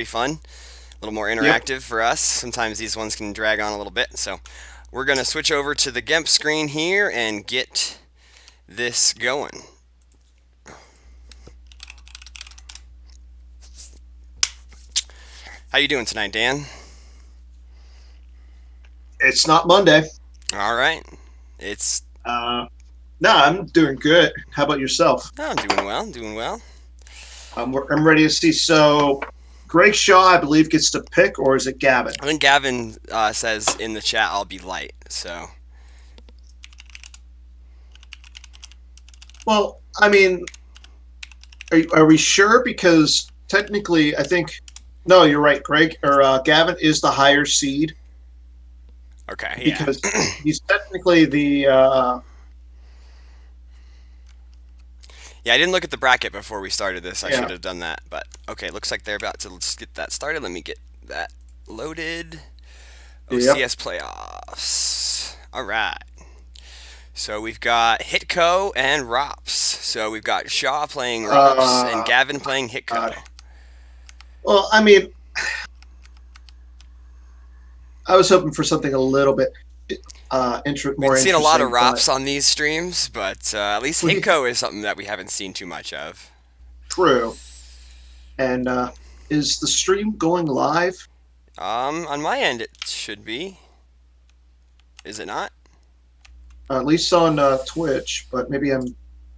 be fun, a little more Yep. interactive for us. Sometimes these ones can drag on a little bit. So we're going to switch over to the GEMP screen here and get this going. How you doing tonight, Dan? It's not Monday. All right. It's Uh, no, I'm doing good. How about yourself? I'm doing well, doing well. I'm ready to see. So, Greg Shaw, I believe, gets to pick, or is it Gavin? I think Gavin says in the chat I'll be light. So Well, I mean, are we sure? Because technically, I think no, you're right. Greg or Gavin is the higher seed okay, yeah. because he's technically the. Yeah, I didn't look at the bracket before we started this. I should Yeah. have done that. But okay, looks like they're about to let's get that started. Let me get that loaded. Yep. OCS playoffs. All right. So we've got Hitco and Rops. So we've got Shaw playing Rops and Uh, Gavin playing Hitco. God. Well, I mean, I was hoping for something a little bit We've more seen a lot of interesting, but Rops on these streams, but at least we Hitco is something that we haven't seen too much of. true. And is the stream going live? On my end, it should be. Is it not? At least on Twitch, but maybe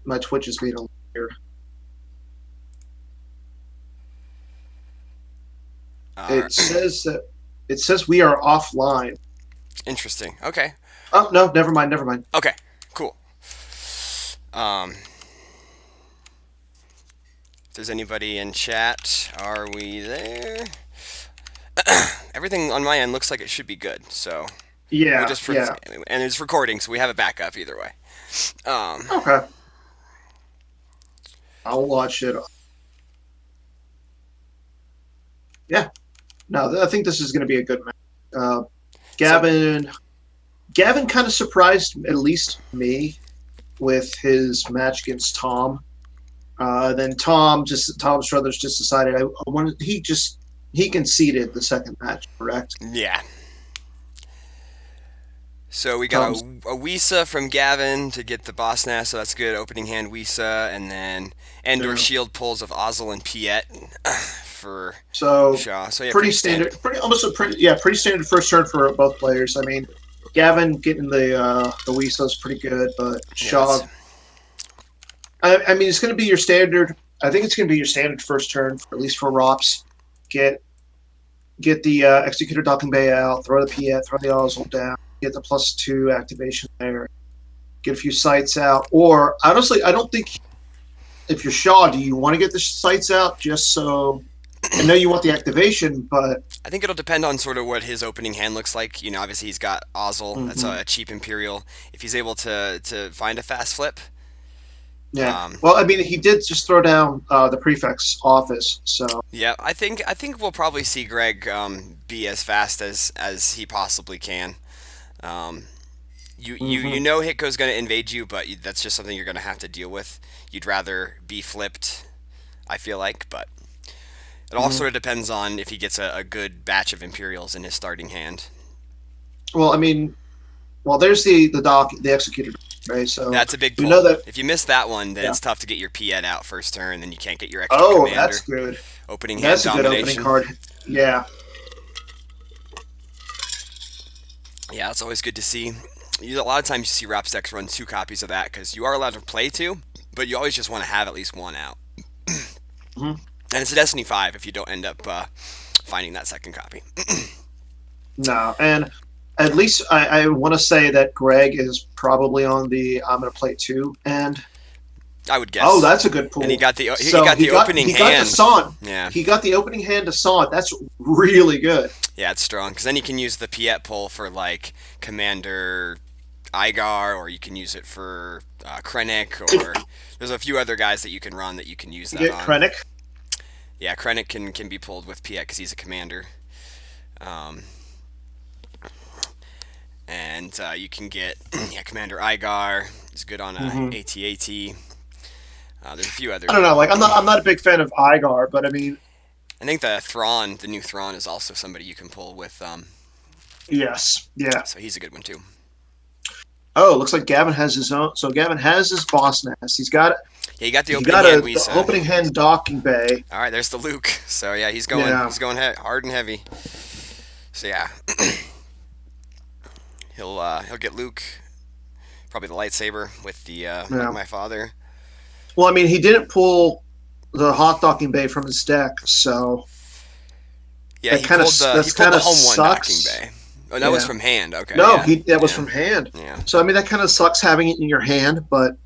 my Twitch is being a little weird. Uh, It says we are offline. Interesting. Okay. Oh no, never mind, never mind. Okay. Cool. Um, if there's anybody in chat, are we there? Everything on my end looks like it should be good. So we'll Yeah, just yeah. and it's recording, so we have a backup either way. Um, Okay, I'll watch it. Yeah, no, I think this is going to be a good match. Uh, so Gavin, Gavin kind of surprised at least me with his match against Tom. Then Tom Struthers just decided I wanted he conceded the second match, correct? yeah. So we got Tom's a Wisa from Gavin to get the boss nest, so that's good. Opening hand Wisa, and then Endor yeah. shield pulls of Ozzel and Piet for So Shaw. So yeah, pretty pretty standard. standard, pretty standard first turn for both players. I mean, Gavin getting the Wii is pretty good, but Yeah, that's Shaw. I mean, it's going to be your standard. I think it's going to be your standard first turn, at least for Rops. Get get the Executor Docking Bay out, throw the Piet, throw the Ozzel down, get the +2 activation there, get a few sights out. Or honestly, I don't think if you're Shaw, do you want to get the sights out just so? I know you want the activation, but I think it'll depend on sort of what his opening hand looks like. You know, obviously he's got Ozzel. That's mm-hmm. a cheap Imperial. If he's able to find a fast flip, Yeah. um, Well, I mean, he did just throw down the prefect's office, so. yeah, I think we'll probably see Greg be as fast as he possibly can. Um, you Mm-hmm. know Hitko's going to invade you, but that's just something you're going to have to deal with. You'd rather be flipped, I feel like, but it all Mm-hmm. sort of depends on if he gets a good batch of Imperials in his starting hand. Well, I mean, there's the executor, right? So That's a big we know pull. that. If you miss that one, then Yeah. it's tough to get your Piet out first turn, then you can't get your extra Oh, that's commander. good. Opening hand That's a good opening domination. card. Yeah. Yeah, it's always good to see. A lot of times you see Raps decks run two copies of that because you are allowed to play two, but you always just want to have at least one out. Mm-hmm. And it's a Destiny 5 if you don't end up finding that second copy. No, and at least I want to say that Greg is probably on the I'm going to play two and I would oh, guess. that's a good And he pool. got So the opening he got the hand. Son. Yeah, He got the opening hand to Son. That's really good. yeah, it's strong because then you can use the Piet pull for like Commander Igar, or you can use it for Krennic, or there's a few other guys that you can run that you can use that Get on. Krennic. Yeah, Krennic can be pulled with Piet because he's a commander. Um, and you can get yeah, Commander Igar is good on Mm-hmm. AT-AT. There's a few other I don't good. know. Like I'm not a big fan of Igar, but I mean, I think the Thrawn, the new Thrawn, is also somebody you can pull with. Yes. Yeah. So he's a good one too. Oh, looks like Gavin has his own. So Gavin has his boss nest. Yeah, you got the He opening got hand the Wisa. opening hand docking bay. All right, there's the Luke. So yeah, Yeah. he's going hard and heavy. So yeah, he'll get Luke, probably the lightsaber with the Yeah. my father. Well, I mean, he didn't pull the hot docking bay from his deck, so Yeah, he that's pulled kind the of home one docking sucks. bay. Oh, that was Yeah. from hand. Okay, No, yeah, he that was yeah, from hand. yeah, So I mean, that kind of sucks having it in your hand, but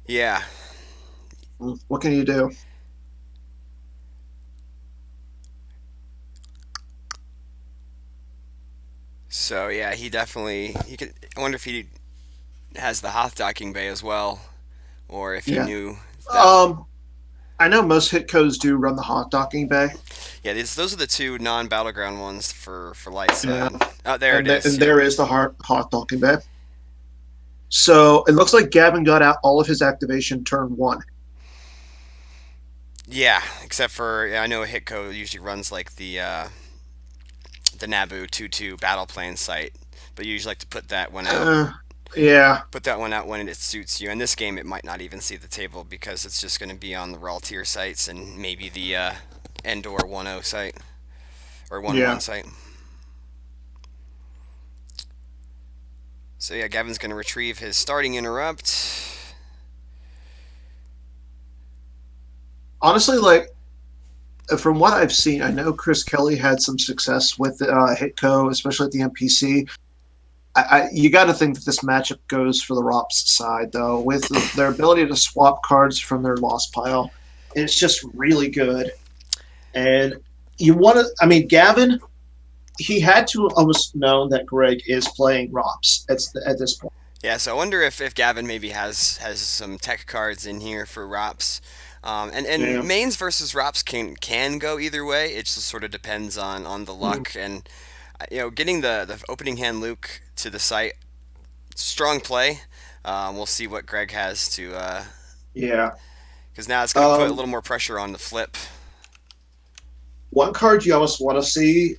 yeah. what can you do? So yeah, he definitely he could. I wonder if he has the Hoth docking bay as well, or if he Yeah. knew that. Um, I know most hit codes do run the hot docking bay. Yeah, those are the two non-battleground ones for light Yeah. side. Oh, there it is. And Yep. there is the hot docking bay. So it looks like Gavin got out all of his activation turn one. Yeah, except for yeah, I know Hitco usually runs like the Naboo 2-2 battle plan site, but you usually like to Uh, yeah, put that one out when it suits you. In this game, it might not even see the table because it's just going to be on the raw tier sites and maybe the Endor 1-0 site or 1-1 yeah. site. So yeah, Gavin's going to retrieve his starting interrupt. Honestly, like from what I've seen, I know Chris Kelly had some success with Hitco, especially at the NPC. You got to think that this matchup goes for the Rops side, though, with their ability to swap cards from their lost pile. It's just really good. And you want to, I mean, Gavin, he had to almost know that Greg is playing Rops at this point. Yeah, so I wonder if Gavin maybe has some tech cards in here for Rops. And Yeah. mains versus Rops can go either way. It just sort of depends on the Mm, luck and getting the opening hand Luke to the site, strong play. We'll see what Greg has to yeah. because now it's going to put a Um, little more pressure on the flip. One card you almost want to see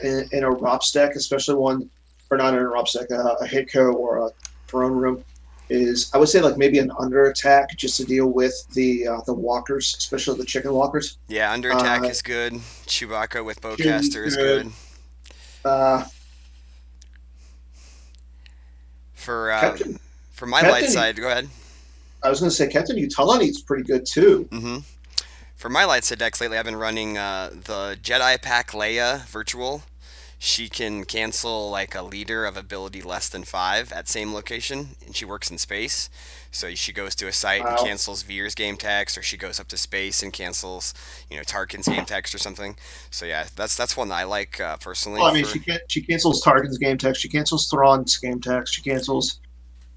in a Rops deck, especially one, or not in a Rops deck, a Hitco or a Throne Room, is I would say like maybe an under attack just to deal with the walkers, especially the chicken walkers. Yeah, under attack Uh, is good. Chewbacca with Chewie's bowcaster is good. good. Uh, For Captain for my light Captain, side, go ahead. I was going to say Captain Utalani's pretty good too. Mm-hmm. For my light side decks lately, I've been running the Jedi Pack Leia virtual. She can cancel like a leader of ability less than 5 at same location, and she works in space. So she goes to a site and Wow. cancels Veer's game text, or she goes up to space and cancels, Tarkin's game text or something. So yeah, that's one that I like Well, personally. I mean, For she cancels Tarkin's game text. She cancels Thrawn's game text. She cancels.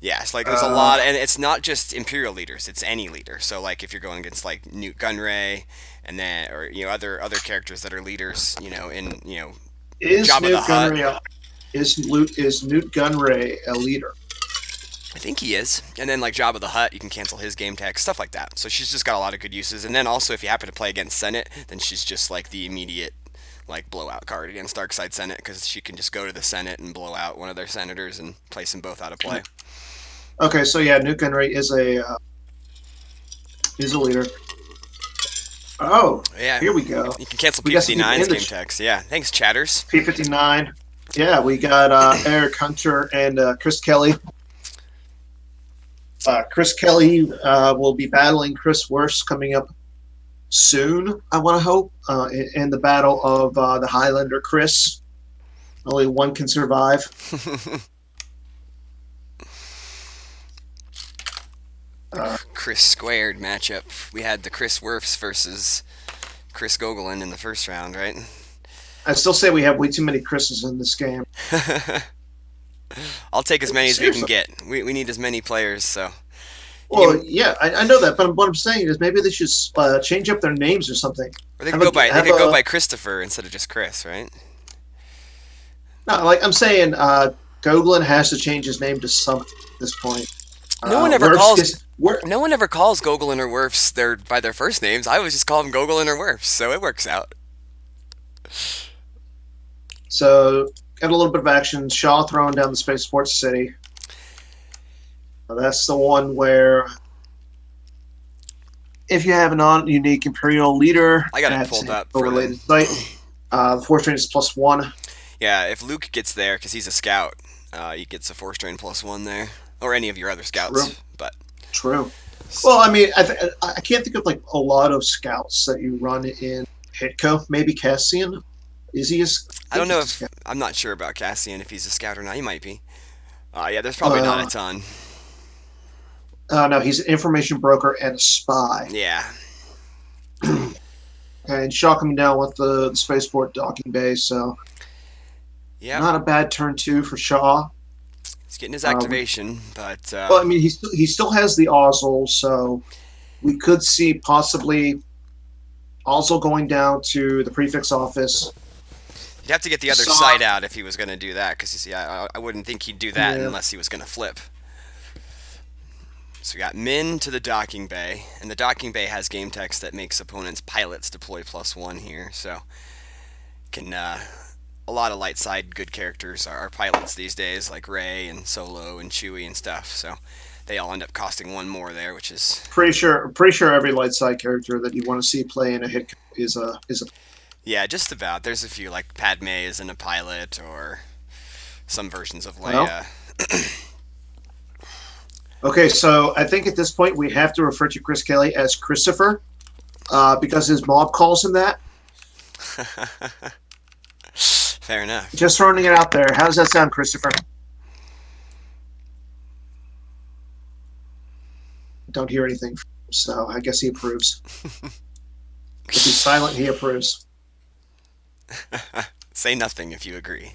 yeah, it's like there's a Uh, lot, and it's not just Imperial leaders; it's any leader. So like if you're going against like Newt Gunray, and then or other characters that are leaders, in is Jabba the Newt Hutt. Gunray is Newt Gunray a leader? I think he is. And then like Jabba the Hutt, you can cancel his game tag, stuff like that. So she's just got a lot of good uses. And then also if you happen to play against Senate, then she's just like the immediate like blowout card against Darkside Senate because she can just go to the Senate and blow out one of their senators and place them both out of play. Okay, so yeah, Newt Gunray is a leader. Oh, Yeah, here we go. you can cancel We got some people P59's in the game tags. Yeah, thanks Chatters. P59. Yeah, we got Eric Hunter and Chris Kelly. Chris Kelly will be battling Chris Worst coming up soon, I want to hope, in the battle of the Highlander Chris. Only one can survive. Uh, Chris squared matchup. We had the Chris Werfs versus Chris Gogolin in the first round, right? I still say we have way too many Chris's in this game. I'll take as many as we can Seriously. get. We need as many players, so you Well, can yeah, I know that, but what I'm saying is maybe they should change up their names or something. or they could Have a go by have a Christopher instead of just Chris, right? no, like I'm saying, Goglin has to change his name to something at this point. No one ever Worf's calls gets Where No one ever calls Gogolin or Werfs by their first names. I always just call them Gogolin or Werfs, so it works out. so got a little bit of action. Shaw throwing down the Spaceport City. That's the one where if you have a non-unique Imperial leader I got it at pulled an up for them. related site, the force range is +1. Yeah, if Luke gets there, because he's a scout, he gets a force strain +1 there, or any of your other True, scouts. But true. Well, I mean, I can't think of like a lot of scouts that you run in Hitco. Maybe Cassian. Is he? I I think don't know he's a if scout. I'm not sure about Cassian if he's a scout or not. He might be. Yeah, there's probably not a Uh, ton. no, he's an information broker and a spy. Yeah. And Shaw coming down with the spaceport docking bay, so Yep. not a bad turn two for Shaw. He's getting his Uh, activation, but well, I mean, he still has the Ozzel, so we could see possibly also going down to the prefix office. he'd have to get the other Saw, side out if he was going to do that. Because you see, I wouldn't think he'd do that yeah, unless he was going to flip. So we got Min to the docking bay, and the docking bay has game text that makes opponents' pilots deploy +1 here. So can a lot of light side good characters are pilots these days, like Rey and Solo and Chewie and stuff. So they all end up costing one more there, which is pretty sure every light side character that you want to see play in a hit is a yeah, just about. There's a few like Padme isn't a pilot, or some versions of well. Leia. Okay, so I think at this point we have to refer to Chris Kelly as Christopher because his mob calls him that. Fair enough. Just throwing it out there. How does that sound, Christopher? Don't hear anything from him, so I guess he approves. If he's silent, he approves. Say nothing if you agree.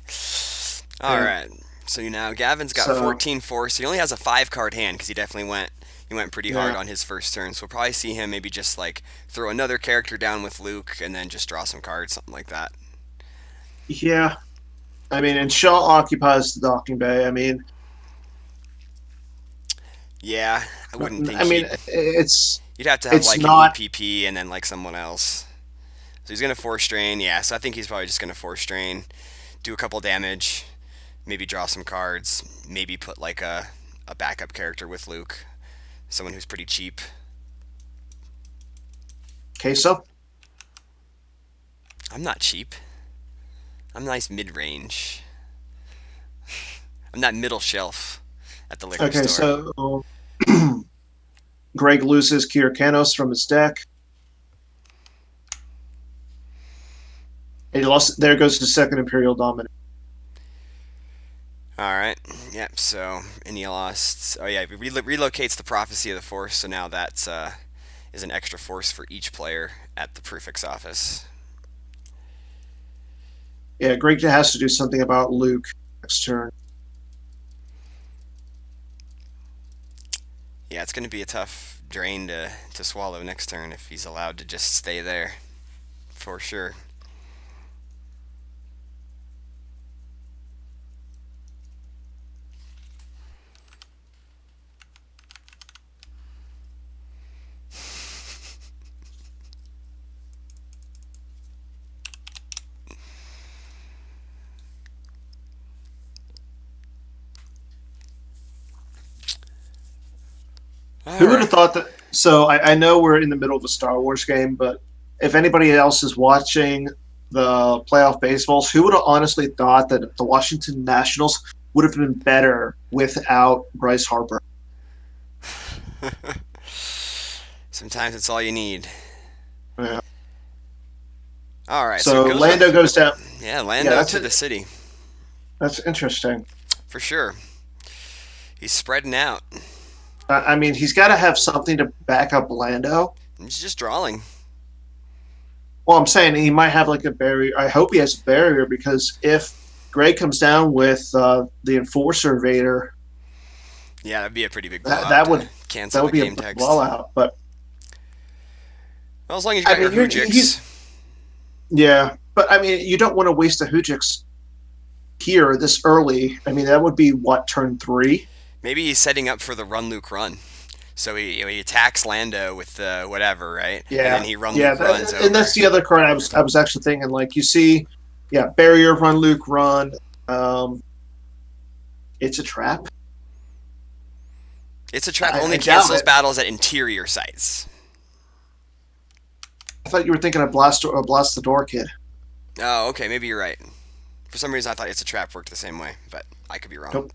All Yeah. right. So now Gavin's got So 14 force. So he only has a 5 card hand because he definitely went pretty hard yeah, on his first turn. So we'll probably see him maybe just like throw another character down with Luke and then just draw some cards, something like that. yeah. I mean, and Shaw occupies the docking bay. Yeah, I wouldn't think I mean, he'd. it's You'd have to have it's like an not. EPP and then like someone else. So he's gonna force strain. Yeah, so I think he's probably just gonna force strain, do a couple damage, maybe draw some cards, maybe put like a backup character with Luke, someone who's pretty cheap. Queso. I'm not cheap. I'm nice mid range. I'm not middle shelf at the liquor Okay, store. so Greg loses Kyrkanos from his deck. He lost. There goes the second Imperial Dominant. All right. Yep. So and he lost. Oh yeah, he relocates the prophecy of the force. So now that's is an extra force for each player at the prefix office. Yeah, Greg has to do something about Luke next turn. Yeah, it's going to be a tough drain to swallow next turn if he's allowed to just stay there, for sure. All Who would have right. thought that? So I know we're in the middle of a Star Wars game, but if anybody else is watching the playoff baseballs, who would have honestly thought that the Washington Nationals would have been better without Bryce Harper? Sometimes it's all you need. Yeah. All right, so he So goes Lando with goes down. yeah, Yeah, Lando to the city that's interesting. for sure. He's spreading out. I mean, he's got to have something to back up Lando. He's just drawing. Well, I'm saying he might have like a barrier. I hope he has a barrier because if Greg comes down with the Enforcer Vader, Yeah, that'd be a pretty big that, blowout that to would that cancel the would be a game text. blowout. But Well, as long as you I got your mean, Hujix. yeah. But I mean, you don't want to waste a Hujix here this early. I mean, that would be what turn 3. Maybe he's setting up for the run Luke run. So he attacks Lando with whatever, right? And then Yeah, he run yeah, Luke runs and over. that's the other card I was actually thinking. Like you see, yeah, barrier run, Luke run. Um, it's a trap. It's a trap I only doubt cancels it. battles at interior sites. I thought you were thinking of blast the door kid. Oh, okay, maybe you're right. For some reason, I thought it's a trap worked the same way, but I could be wrong. Nope.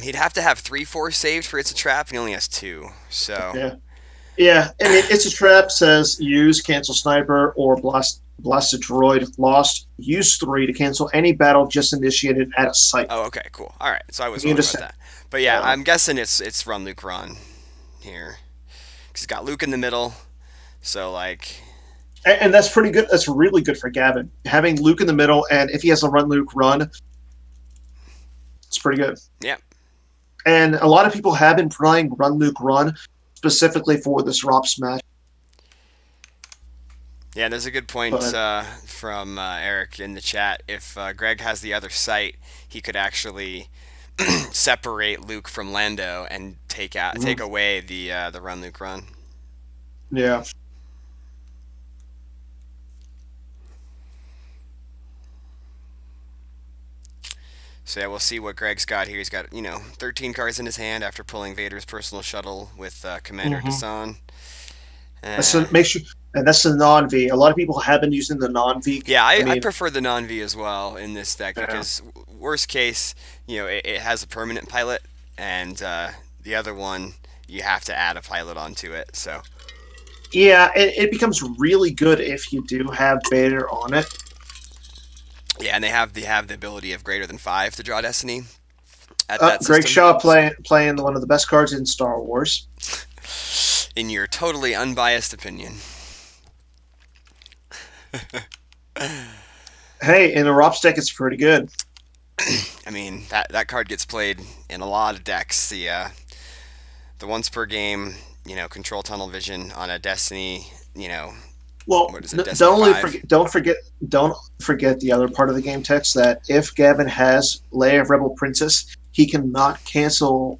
He'd have to have 3/4 saved for it's a trap, and he only has two. So Yeah, yeah. I mean, it's a trap. Says use cancel sniper or blast a droid. Lost. Use 3 to cancel any battle just initiated at a site. oh, okay, cool. All right, so I was You wrong about understand? that. But yeah, So, I'm guessing it's run Luke run here. 'Cause he's got Luke in the middle, so like, and that's pretty good. That's really good for Gavin having Luke in the middle, and if he has a run Luke run, it's pretty good. yeah, And a lot of people have been playing Run Luke Run specifically for this ROPS match. yeah. There's a good point But from Eric in the chat. If Greg has the other site, he could actually separate Luke from Lando and take away the run Luke run. yeah, So yeah, we'll see what Greg's got here. He's got 13 cards in his hand after pulling Vader's personal shuttle with Commander mm-hmm. Desan. That's the, make sure, and that's the non V. A lot of people have been using the non V. Yeah, I I mean, prefer the non V as well in this deck yeah, because worst case, it has a permanent pilot, and the other one you have to add a pilot onto it. So yeah, it becomes really good if you do have Vader on it. yeah, and they have the ability of greater than 5 to draw Destiny at that Greg system. Shaw playing one of the best cards in Star Wars. In your totally unbiased opinion. Hey, in a ROPS deck, it's pretty good. I mean that card gets played in a lot of decks. The once per game, control tunnel vision on a Destiny, Well, what is it, Destiny 5? Don't forget the other part of the game text that if Gavin has Leia of Rebel Princess, he cannot cancel.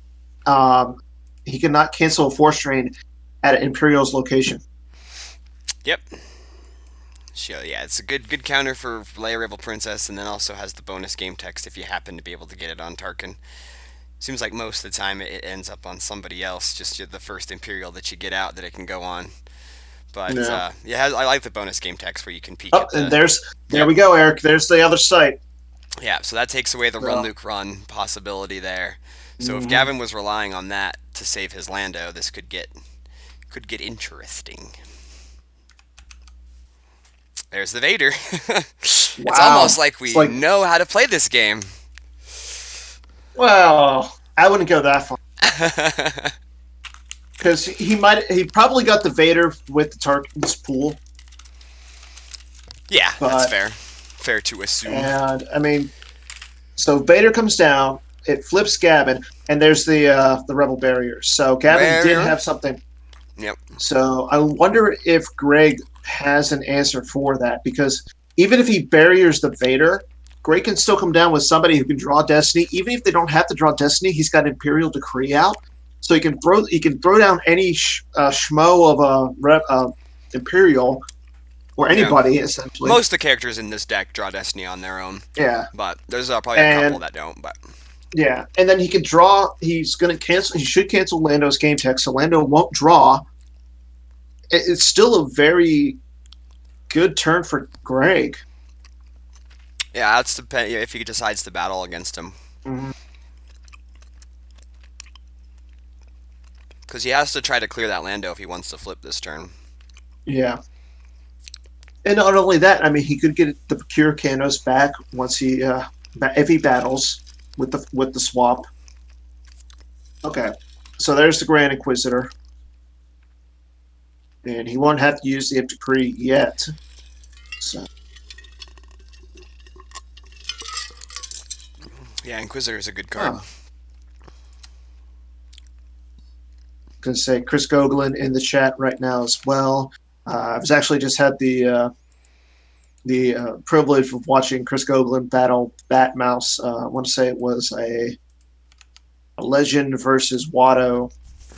He cannot cancel a force train at Imperial's location. Yep. So yeah, it's a good counter for Leia Rebel Princess, and then also has the bonus game text if you happen to be able to get it on Tarkin. Seems like most of the time it ends up on somebody else, just the first Imperial that you get out that it can go on. But Yeah. yeah, I like the bonus game text where you can peek Oh, at and the. there Yep. we go, Eric. There's the other site. Yeah, so that takes away the run So, Luke run possibility there. So if mhm. Gavin was relying on that to save his Lando, this could get interesting. There's the Vader. It's almost Wow. like It's we like, know how to play this game. well, I wouldn't go that far because he probably got the Vader with the Tarkin's pool, Yeah, that's but fair. Fair to assume. and I mean, so Vader comes down, it flips Gavin, and there's the Rebel barrier. So Gavin did Barrier. have something. Yep. So I wonder if Greg has an answer for that because even if he barriers the Vader, Greg can still come down with somebody who can draw Destiny. Even if they don't have to draw Destiny, he's got Imperial Decree out, so he can throw down any schmo of Imperial or Yeah. anybody essentially. Most of the characters in this deck draw Destiny on their own, Yeah, but there's probably a couple and that don't. But yeah, and then he can draw. He's going to cancel. He should cancel Lando's game tech, so Lando won't draw. It's still a very good turn for Greg. yeah, that's depend if he decides to battle against him, Mm-hmm. because he has to try to clear that Lando if he wants to flip this turn. Yeah, and not only that, I mean, he could get the Procure Canos back once if he battles with the swap. Okay, so there's the Grand Inquisitor, and he won't have to use the Imp Decree yet. So Yeah, Inquisitor is a good card. Going to say Chris Goglin in the chat right now as well. I've actually just had the privilege of watching Chris Goglin battle Bat Mouse. I want to say it was a Legend versus Watto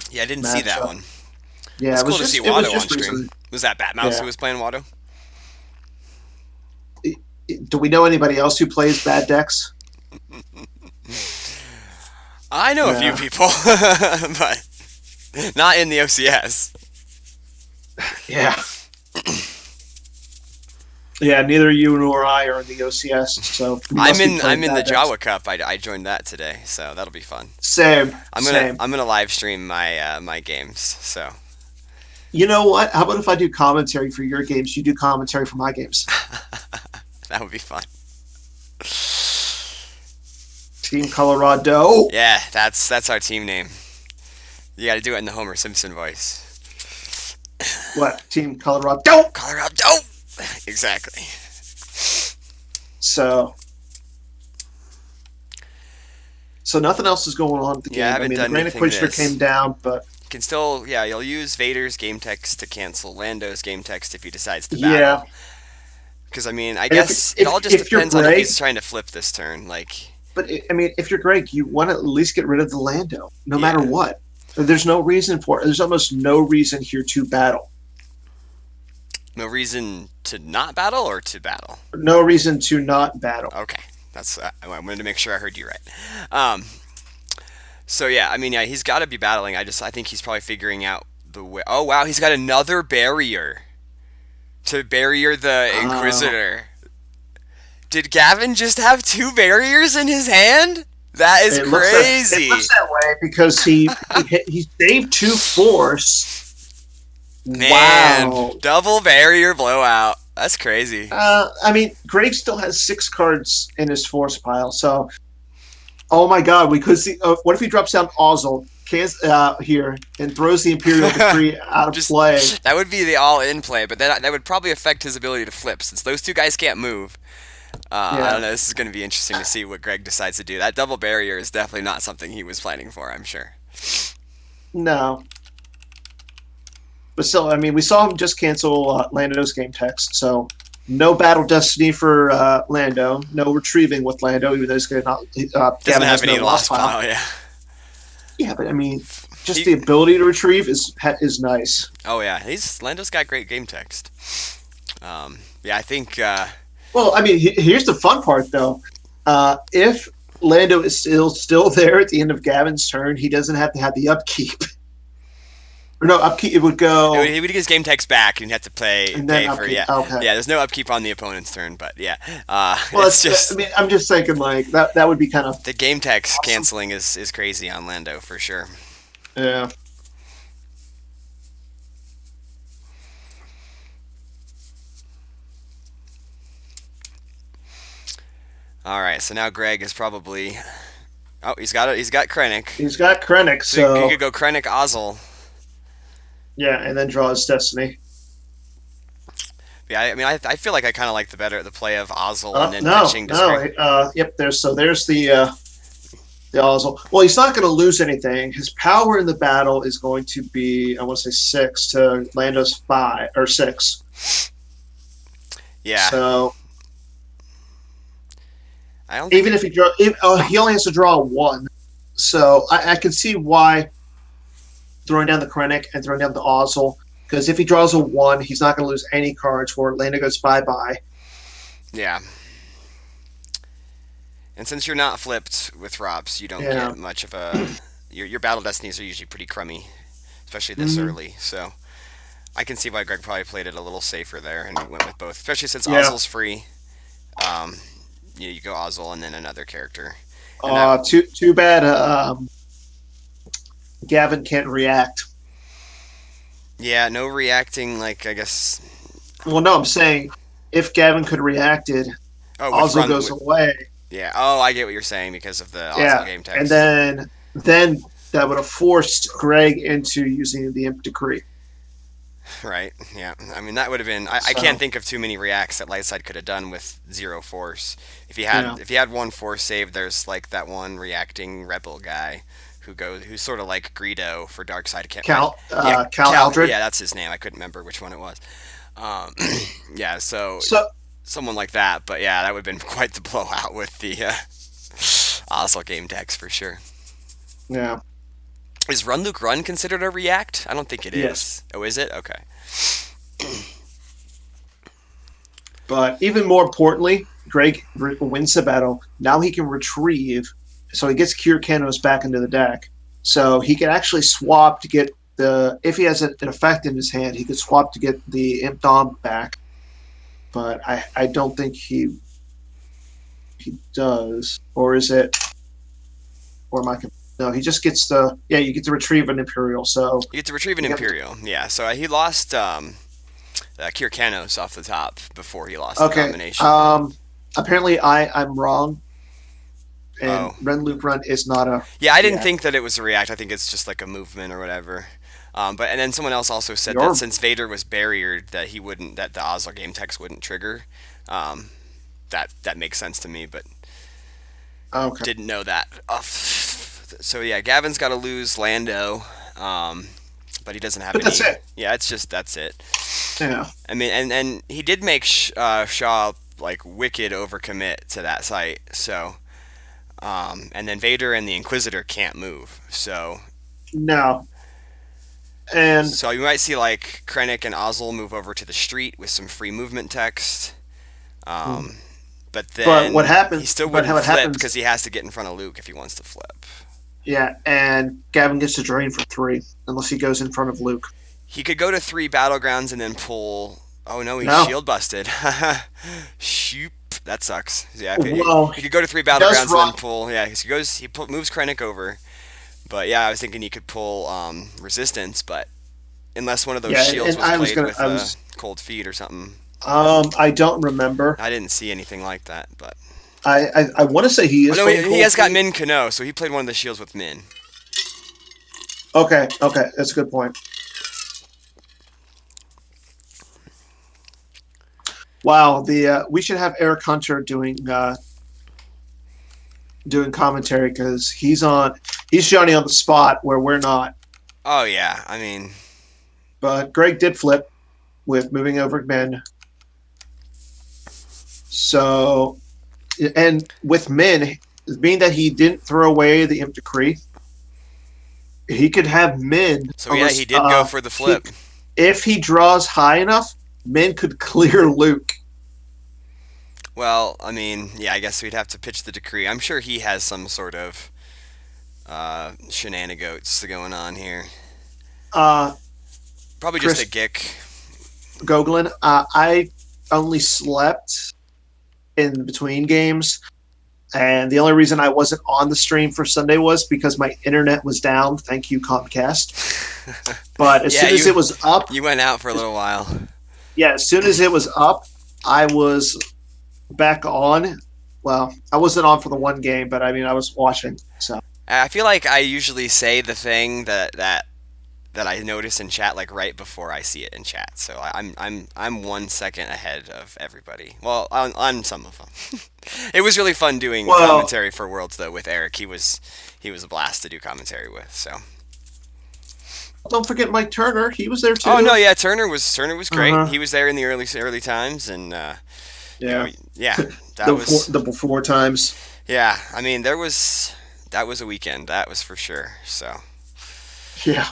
Yeah, I didn't see that matchup. one. Yeah, It's cool to see it was Watto on just stream. recently. Was that Batmouse Yeah. who was playing Watto? Do we know anybody else who plays bad decks? I know a few Yeah. people, but not in the OCS. Yeah. Yeah, neither you nor I are in the OCS, so we must be playing I'm in the bad decks. Jawa Cup. I joined that today, so that'll be fun. Same, same. I'm gonna live stream my my games. So You know what? How about if I do commentary for your games? You do commentary for my games. that would be fun. Team Colorado. Yeah, that's our team name. You got to do it in the Homer Simpson voice. What? Team Colorado. Colorado. Exactly. So, so nothing else is going on with the Yeah, I game. I haven't mean, the done Grand anything Inquisitor this. came down, but You can still, yeah, you'll use Vader's game text to cancel Lando's game text if he decides to yeah. battle. Because I mean, I And guess it all just if you're depends on if Greg, he's trying to flip this turn. Like, I mean, if you're Greg, you want to at least get rid of the Lando, no matter yeah, what. There's no reason for it. There's almost no reason here to battle. no reason to not battle or to battle. No reason to not battle. Okay, that's I wanted to make sure I heard you right. Um, so yeah, I mean, yeah, he's got to be battling. I think he's probably figuring out the way. Oh wow, he's got another barrier to barrier the Uh, Inquisitor. Did Gavin just have two barriers in his hand? That is it crazy. looks that way because he saved two force. Man, Wow. double barrier blowout. That's crazy. I mean, Greg still has 6 cards in his force pile, so oh my God, we could see. What if he drops down Ozzel here and throws the Imperial Decree out of Just play? that would be the all-in play, but that would probably affect his ability to flip since those two guys can't move. I don't Yeah, know. This is going to be interesting to see what Greg decides to do. That double barrier is definitely not something he was planning for, I'm sure. no, but still, I mean, we saw him just cancel Lando's game text, so no battle destiny for Lando, no retrieving with Lando, even though he's going to not. Doesn't Gavin have has no any lost lost pile. pile, yeah. Yeah, but I mean, just He, the ability to retrieve is nice. oh yeah, he's Lando's got great game text. Yeah, I think Well, I mean, here's the fun part though. If Lando is still there at the end of Gavin's turn, he doesn't have to have the upkeep. Or no, upkeep. It would go he would get his game text back and he'd have to and pay then for upkeep. yeah. Okay. Yeah, there's no upkeep on the opponent's turn, but yeah. Well, It's I just mean, I'm just thinking like that would be kind of the game text awesome. canceling is crazy on Lando for sure. Yeah. All right, so now Greg is probably oh he's got Krennic. He's got Krennic, So you so could go Krennic Ozzel. yeah, and then draw his destiny. Yeah, I mean I feel like I kind of like the play of Ozzel and then No, pitching to no. Greg. Yep. There's the Ozzel. Well, he's not going to lose anything. His power in the battle is going to be, I want to say 6 to Lando's 5 or 6. Yeah, So I don't think even if he only has to draw 1. So I can see why throwing down the Krennic and throwing down the Ozzel. Because if he draws a 1, he's not going to lose any cards where Lando goes bye-bye. yeah. And since you're not flipped with Robs, you don't Yeah. get much of a your battle destinies are usually pretty crummy, especially this Mm-hmm. early. So I can see why Greg probably played it a little safer there and went with both, especially since Yeah. Ozzel's free. Um, you go Ozzel and then another character, and that Too bad Gavin can't react. yeah, no reacting like I guess. Well, no, I'm saying if Gavin could react it, Oh, Ozzel goes away. yeah. Oh, I get what you're saying because of the Ozzel Yeah, game text. and then that would have forced Greg into using the Imp Decree. Right. Yeah. I mean, that would have been. I So can't think of too many reacts that Lightside could have done with 0 force. yeah, If he had 1 force save, there's like that one reacting rebel guy who's sort of like Greedo for Darkseid. Can't. Yeah. Cal Aldred. Yeah, that's his name. I couldn't remember which one it was. Um, yeah. So So someone like that. But yeah, that would have been quite the blowout with the Oslo game text for sure. Yeah. Is Run Luke Run considered a react? I don't think it Yes. is. Oh, is it? Okay. But even more importantly, wins the battle. Now he can retrieve, so he gets Cure Canos back into the deck. So he can actually swap to get the, if he has an effect in his hand, he could swap to get the Imp Dom back. But I don't think he does. Or is it, or am I, no, he just gets the, yeah, you get to retrieve an Imperial. So You get to retrieve an you have to, Imperial. Yeah, so he lost Kirkanos off the top before he lost the okay. combination. Apparently I'm wrong. And Oh. Ren Loop Run is not a Yeah, I didn't react. think that it was a react. I think it's just like a movement or whatever. But and then someone else also said that You're since Vader was barriered, that he wouldn't, that the Oslo game text wouldn't trigger. Um, that makes sense to me, but okay. didn't know that. So yeah, Gavin's got to lose Lando, but he doesn't have But that's any. it. Yeah, it's just that's it. Yeah. I mean, and he did make Shaw like wicked overcommit to that site. So and then Vader and the Inquisitor can't move. No. And So you might see like Krennic and Ozzel move over to the street with some free movement text. Um, but but what then he happens? still But how wouldn't it flip happens? because he has to get in front of Luke if he wants to flip. Yeah. And Gavin gets to drain for 3 unless he goes in front of Luke. He could go to 3 battlegrounds and then pull. Oh no, he's No. shield busted. Shoop. That sucks. Yeah, Well, he could go to three he does battlegrounds and then rock. pull. Yeah, moves Krennic over. But yeah, I was thinking he could pull resistance, but unless one of those Yeah. shields And was I was played gonna. with I was. cold feet or something. I don't remember. I didn't see anything like that, but I want to say he oh is no, playing he cold has got feet. Min Kano, so he played one of the shields with Min. Okay. Okay. That's a good point. Wow. The we should have Eric Hunter doing commentary because he's Johnny on the spot where we're not. Oh yeah, I mean, But Greg did flip with moving over men. So, and with Min, being that he didn't throw away the Imp Decree, he could have Min so yeah, he almost. did go for the flip. If he draws high enough, Min could clear Luke. Well, I mean, yeah, I guess we'd have to pitch the decree. I'm sure he has some sort of shenanigans going on here. Uh, Probably just a Chris gick. Goglin, I only slept in between games. And the only reason I wasn't on the stream for Sunday was because my internet was down. Thank you, Comcast. But as Yeah, soon as it was up, you went out for a little while. yeah, as soon as it was up, I was back on. Well, I wasn't on for the one game, but I mean, I was watching. So I feel like I usually say the thing that I notice in chat like right before I see it in chat. So I'm 1 second ahead of everybody. Well, on some of them. It was really fun doing well, commentary for Worlds though with Eric. He was a blast to do commentary with. So. don't forget Mike Turner. He was there Oh too. no, yeah, Turner was great. Uh-huh. He was there in the early times, and Yeah. yeah, that was The before times. yeah. I mean, that was a weekend, that was for sure. So, Yeah.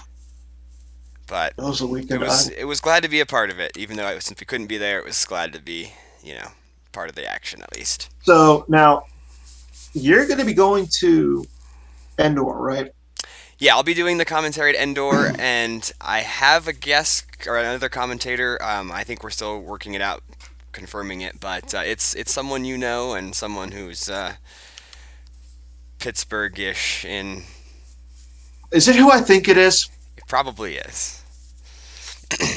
but That was a it weekend. was it was glad to be a part of it, even though since we couldn't be there, it was glad to be part of the action at least. So now you're going to be going to Endor, right? Yeah, I'll be doing the commentary at Endor, and I have a guest or another commentator. I think we're still working it out, confirming it, but it's someone you know and someone who's Pittsburgh-ish in. Is it who I think it is? It probably is.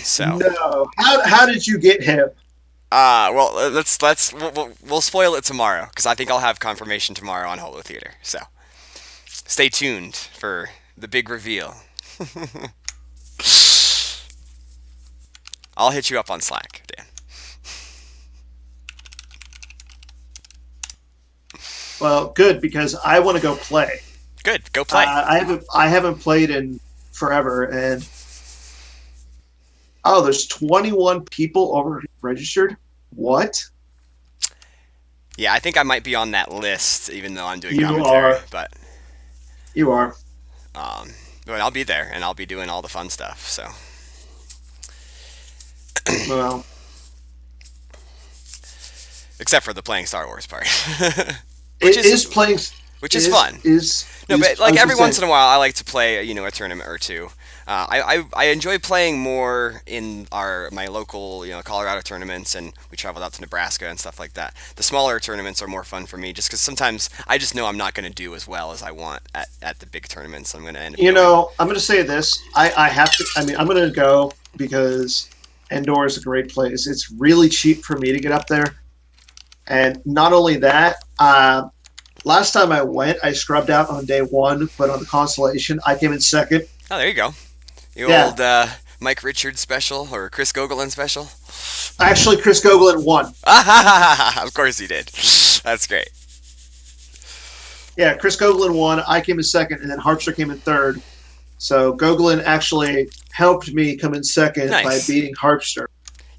So, No. How did you get him? well, we'll spoil it tomorrow because I think I'll have confirmation tomorrow on Holo Theater. So, stay tuned for the big reveal. I'll hit you up on Slack, Dan. Well, good because I want to go play. Good, go play. I haven't played in forever, and oh, there's 21 people already registered. What? Yeah, I think I might be on that list, even though I'm doing You commentary. are. But You are. But I'll be there and I'll be doing all the fun stuff. So, Well, except for the playing Star Wars part, which it is is playing which is fun. No, but I like was gonna every say, once in a while, I like to play, a tournament or two. I enjoy playing more in my local, Colorado tournaments, and we traveled out to Nebraska and stuff like that. The smaller tournaments are more fun for me, just because sometimes I just know I'm not going to do as well as I want at the big tournaments. I'm going to end up going. I'm gonna say this. I have to. I mean, I'm gonna go because Endor is a great place. It's really cheap for me to get up there, and not only that. Last time I went, I scrubbed out on day one, but on the consolation, I came in second. Oh, there you go. The Yeah, old Mike Richards special or Chris Gogolin special. actually, Chris Gogolin won. Of course he did. That's great. Yeah, Chris Gogolin won. I came in second, and then Harpster came in third. So Gogolin actually helped me come in second by Nice. beating Harpster.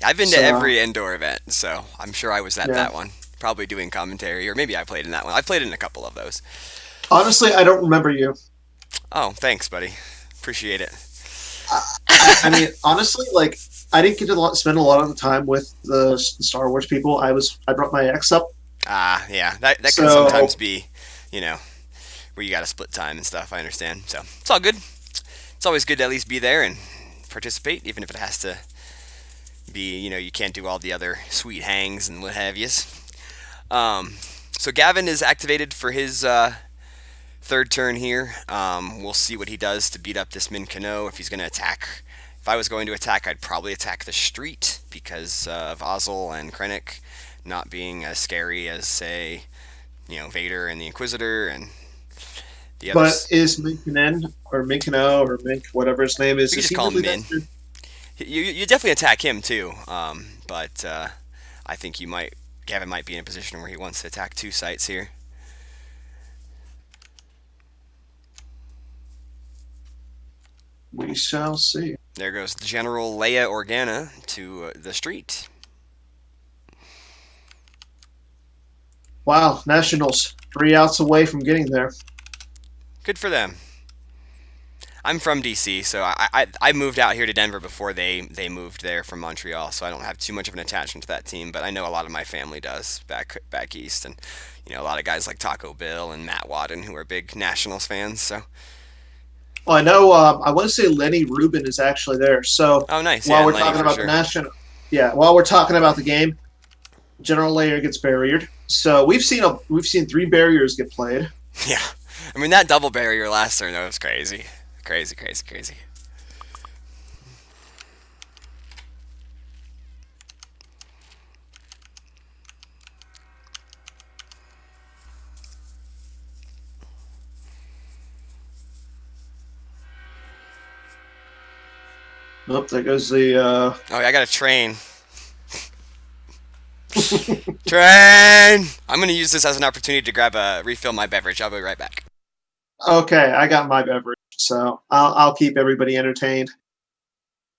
I've been to So every indoor event, so I'm sure I was at yeah, that one. Probably doing commentary, or maybe I played in that one. I played in a couple of those. honestly, I don't remember you. Oh, thanks, buddy. Appreciate it. I mean, honestly, like I didn't get to spend a lot of the time with the Star Wars people. I brought my ex up, Yeah, that can sometimes so be, you know, where you got to split time and stuff. I understand. So it's all good. It's always good to at least be there and participate, even if it has to be, you can't do all the other sweet hangs and what have yous. Um, so Gavin is activated for his third turn here. We'll see what he does to beat up this Min Kano if he's going to attack. If I was going to attack, I'd probably attack the street because of Ozzel and Krennic not being as scary as, say, Vader and the Inquisitor and the but others. is Minkanen or Minkano or Mink whatever his name We can is just he call him really that Min. good? You definitely attack him too, but I think Gavin might be in a position where he wants to attack two sites here. We shall see. There goes General Leia Organa to the street. Wow, Nationals 3 outs away from getting there. Good for them. I'm from DC, so I moved out here to Denver before they moved there from Montreal, so I don't have too much of an attachment to that team. But I know a lot of my family does back east, and a lot of guys like Taco Bill and Matt Wadden who are big Nationals fans. So Well, I know. I want to say Lenny Rubin is actually there. So oh nice, yeah, while and we're Lenny talking for about the sure. national, yeah, while we're talking about the game, General Layer gets barriered. So we've seen 3 barriers get played. Yeah, I mean that double barrier last turn that was crazy, crazy, crazy, crazy. Nope, there goes the. Oh, yeah, I got a train. Train! I'm gonna use this as an opportunity to refill my beverage. I'll be right back. Okay, I got my beverage, so I'll keep everybody entertained.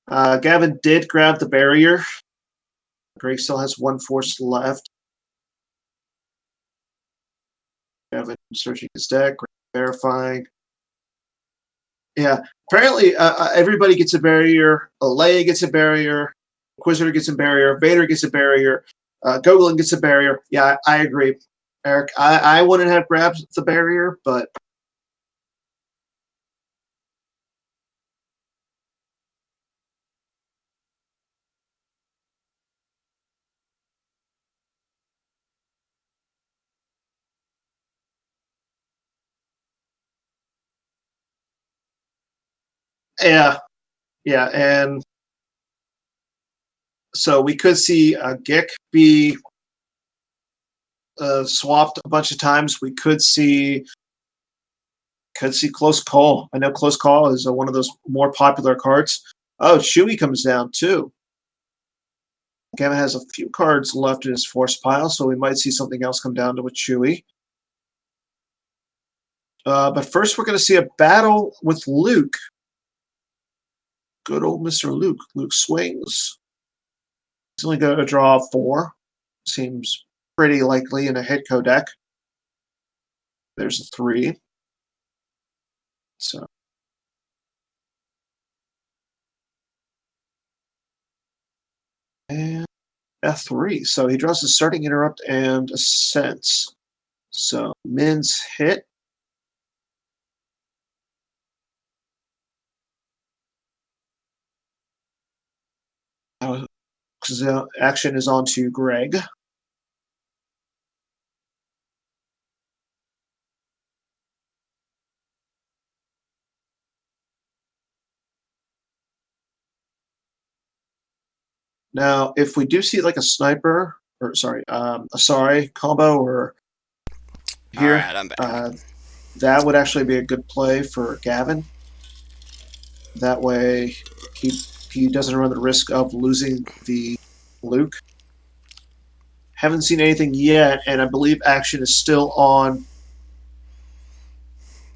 Gavin did grab the barrier. Greg still has 1 force left. Gavin searching his deck, verifying. Yeah, apparently everybody gets a barrier. Leia gets a barrier. Inquisitor gets a barrier. Vader gets a barrier. Gogolin gets a barrier. Yeah, I agree, Eric. I wouldn't have grabbed the barrier, but yeah, yeah, and so we could see Gick be swapped a bunch of times. We could see close call. I know close call is one of those more popular cards. Oh, Chewie comes down too. Gavin has a few cards left in his force pile, so we might see something else come down to with Chewie. But first, we're going to see a battle with Luke. Good old Mr. Luke. Luke swings. He's only going to draw 4. Seems pretty likely in a Hitco deck. There's a 3. So F3. So he draws a starting interrupt and a sense. So Min's hit. Action is on to Greg. Now, if we do see like a sniper, or sorry, a sorry combo, or All here, right, I'm back. that would actually be a good play for Gavin. That way, he doesn't run the risk of losing the Luke. Haven't seen anything yet, and I believe action is still on.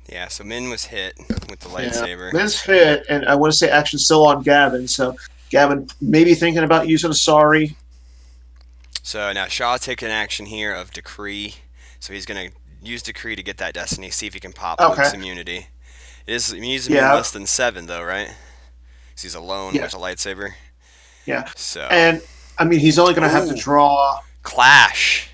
Yeah, so Min was hit with the Yeah, lightsaber. Min's hit, and I want to say action's still on Gavin. So Gavin maybe thinking about using a sorry. So now Shaw taking action here of Decree. So he's going to use Decree to get that Destiny, see if he can pop Okay. Luke's immunity. It is immunity's immune Yeah. less than 7, though, right? Because he's alone with Yes. a lightsaber. Yeah. So, And I mean, he's only going to have to ooh, draw. Clash.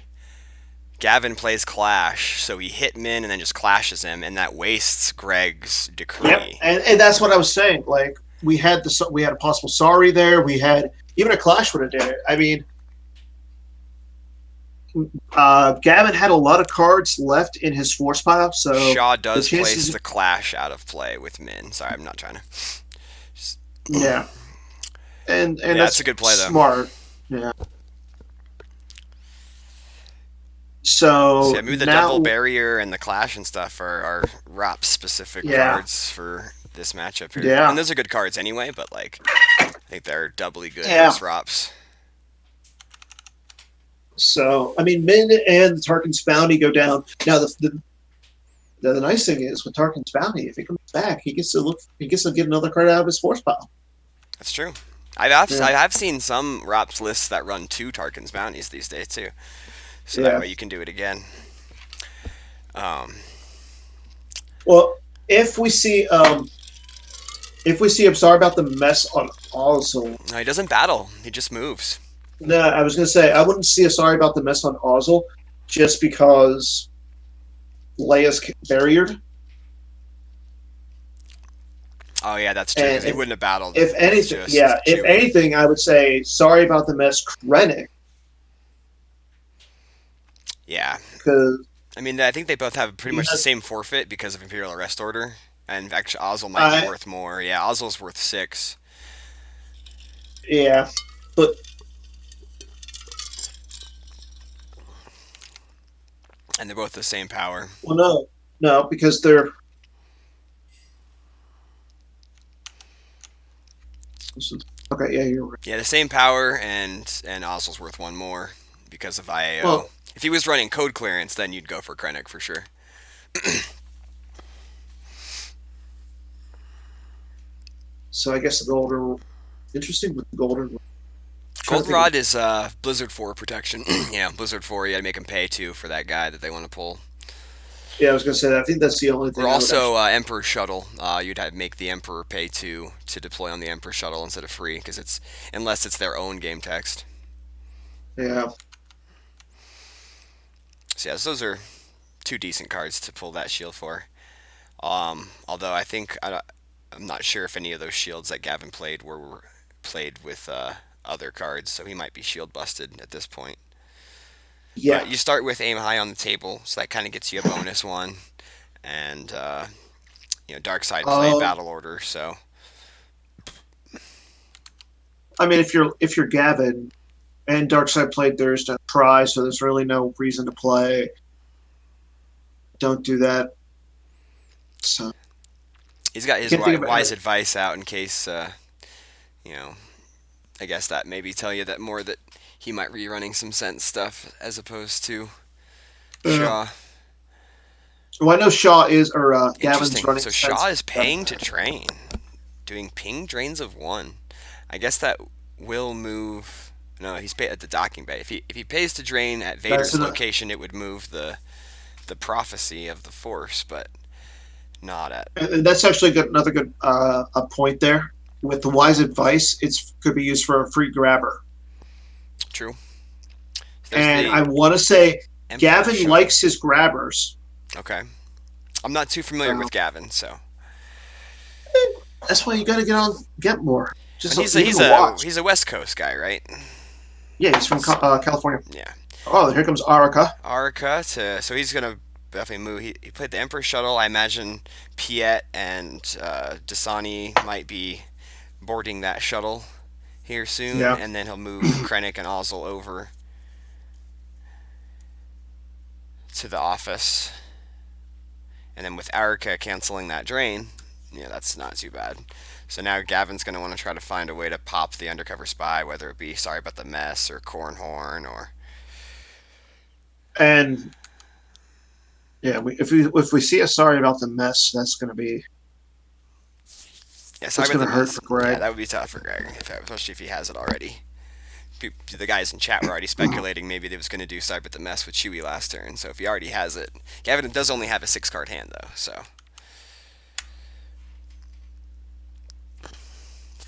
Gavin plays Clash, so he hit Min and then just clashes him, and that wastes Greg's Yep. Decree. And that's what I was saying. Like we had a possible sorry there. We had even a clash would have did it. I mean, Gavin had a lot of cards left in his force pile, so Shaw the does place chances. the Clash out of play with Min. Sorry, I'm not trying to. Just, Yeah, and yeah, it's a that's good play, though. smart. Yeah. So yeah, So maybe the Devil now, Barrier and the Clash and stuff are ROP specific yeah, cards for this matchup here. And yeah, those are good cards anyway, but like I think they're doubly good yeah. versus ROPs. So I mean, Min and Tarkin's bounty go down. Now the nice thing is with Tarkin's bounty, if he comes back, he gets to look. He gets to get another card out of his force pile. That's true. I Yeah, have seen some ROPs lists that run 2 Tarkin's bounties these days too. So that yeah. way you can do it again. Um, Well, if we see, I'm sorry about the mess on Ozil. no, he doesn't battle. He just moves. No, I was gonna say I wouldn't see a sorry about the mess on Ozil, just because Leia's barriered, Oh yeah, that's true because and he wouldn't have battled if with anything, yeah, just if Chewie. anything, I would say sorry about the mess, Krennic, Yeah, because I mean, I think they both have pretty he much the has, same forfeit because of Imperial Arrest Order. And actually, Ozzel might be I, worth more. Yeah, Ozzel's worth 6. yeah, but And they're both the same power. well, no, because they're okay. Yeah, you're right. Yeah, the same power, and Ozzel's worth 1 more because of IAO. Well, If he was running code clearance, then you'd go for Krennic for sure. so I guess the golden, interesting with the golden. Trying to think of Goldenrod is Blizzard 4 protection. Yeah, Blizzard 4, you gotta make him pay 2 for that guy that they want to pull. yeah, I was gonna say that. I think that's the only Or thing I would also actually. Emperor Shuttle. You'd have make the Emperor pay 2 to deploy on the Emperor Shuttle instead of free, because it's unless it's their own game text. Yeah. So yes, those are 2 decent cards to pull that shield for. Although I'm not sure if any of those shields that Gavin played were played with other cards, so he might be shield busted at this point. Yeah. But you start with aim high on the table, so that kind of gets you a bonus one, and dark side played Um, battle order. So I mean, if you're Gavin and Darkseid played theirs to try, so there's really no reason to play. Don't do that. So he's got I his can't think of it. wise advice out in case you know. I guess that maybe tell you that more that he might be running some sense stuff as opposed to Shaw. Well, I know Shaw is or Gavin's Interesting. running So Shaw sense. is paying to train, doing ping drains of 1. I guess that will move. No, he's paid at the docking bay. If he pays to drain at That's Vader's location, it would move the prophecy of the Force, but not at. that's actually another good a point there. With the wise advice, it's could be used for a free grabber. True. There's And I the want to say Emperor Gavin shuttle. likes his grabbers. Okay. I'm not too familiar So with Gavin, so. that's why you got to get more. And Just he's a even he's to a watch. he's a West Coast guy, right? Yeah, he's from So California. yeah, Oh, here comes Arica. Arica so he's gonna definitely move. He played the Emperor shuttle. I imagine Piet and Dasani might be boarding that shuttle here soon, Yeah. and then he'll move Krennic and Ozzel over to the office. And then with Arica canceling that drain, yeah, that's not too bad. So now Gavin's going to want to try to find a way to pop the undercover spy, whether it be Sorry About the Mess or Cornhorn or. And yeah, if we see a sorry about the mess, Yeah, Sorry that's About the gonna hurt Mess. for Yeah, Greg. that would be tough for Greg, especially if he has it already. The guys in chat were already speculating maybe they was going to do Sorry About the Mess with Chewie last turn. So if he already has it. Gavin does only have a 6 card hand, though, so.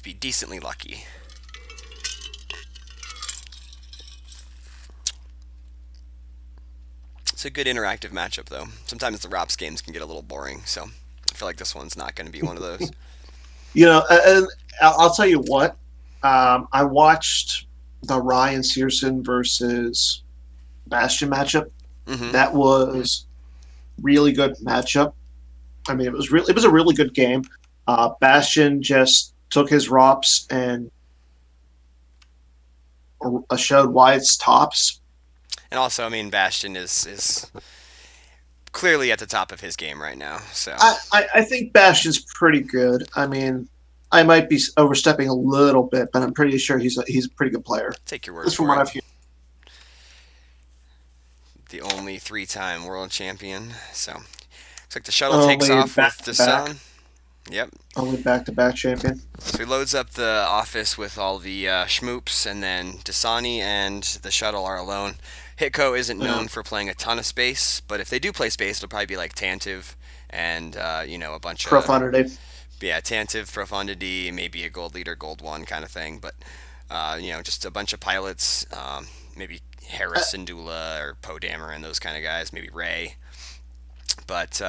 Be decently lucky. It's a good interactive matchup, though. Sometimes the ROPS games can get a little boring, so I feel like this one's not going to be one of those. And I'll tell you what. I watched the Ryan Searson versus Bastion matchup. Mm-hmm. That was really good matchup. I mean, it was a really good game. Bastion just took his ROPS and showed why it's tops. And also, I mean, Bastion is clearly at the top of his game right now. So I think Bastion's pretty good. I mean, I might be overstepping a little bit, but I'm pretty sure he's a pretty good player. take your word Just from for what it. I've heard. The only 3-time world champion. So looks like the shuttle takes Only off back with to back. Desan. Yep. Only back to back champion. So he loads up the office with all the schmoops, and then Dasani and the shuttle are alone. Hitko isn't Yeah. known for playing a ton of space, but if they do play space, it'll probably be like Tantive and a bunch of Profundity. Tantive, Profundity, maybe a Gold Leader, Gold One kind of thing. But just a bunch of pilots, maybe Uh, Harris Syndulla or Poe Dameron and those kind of guys, maybe Ray. But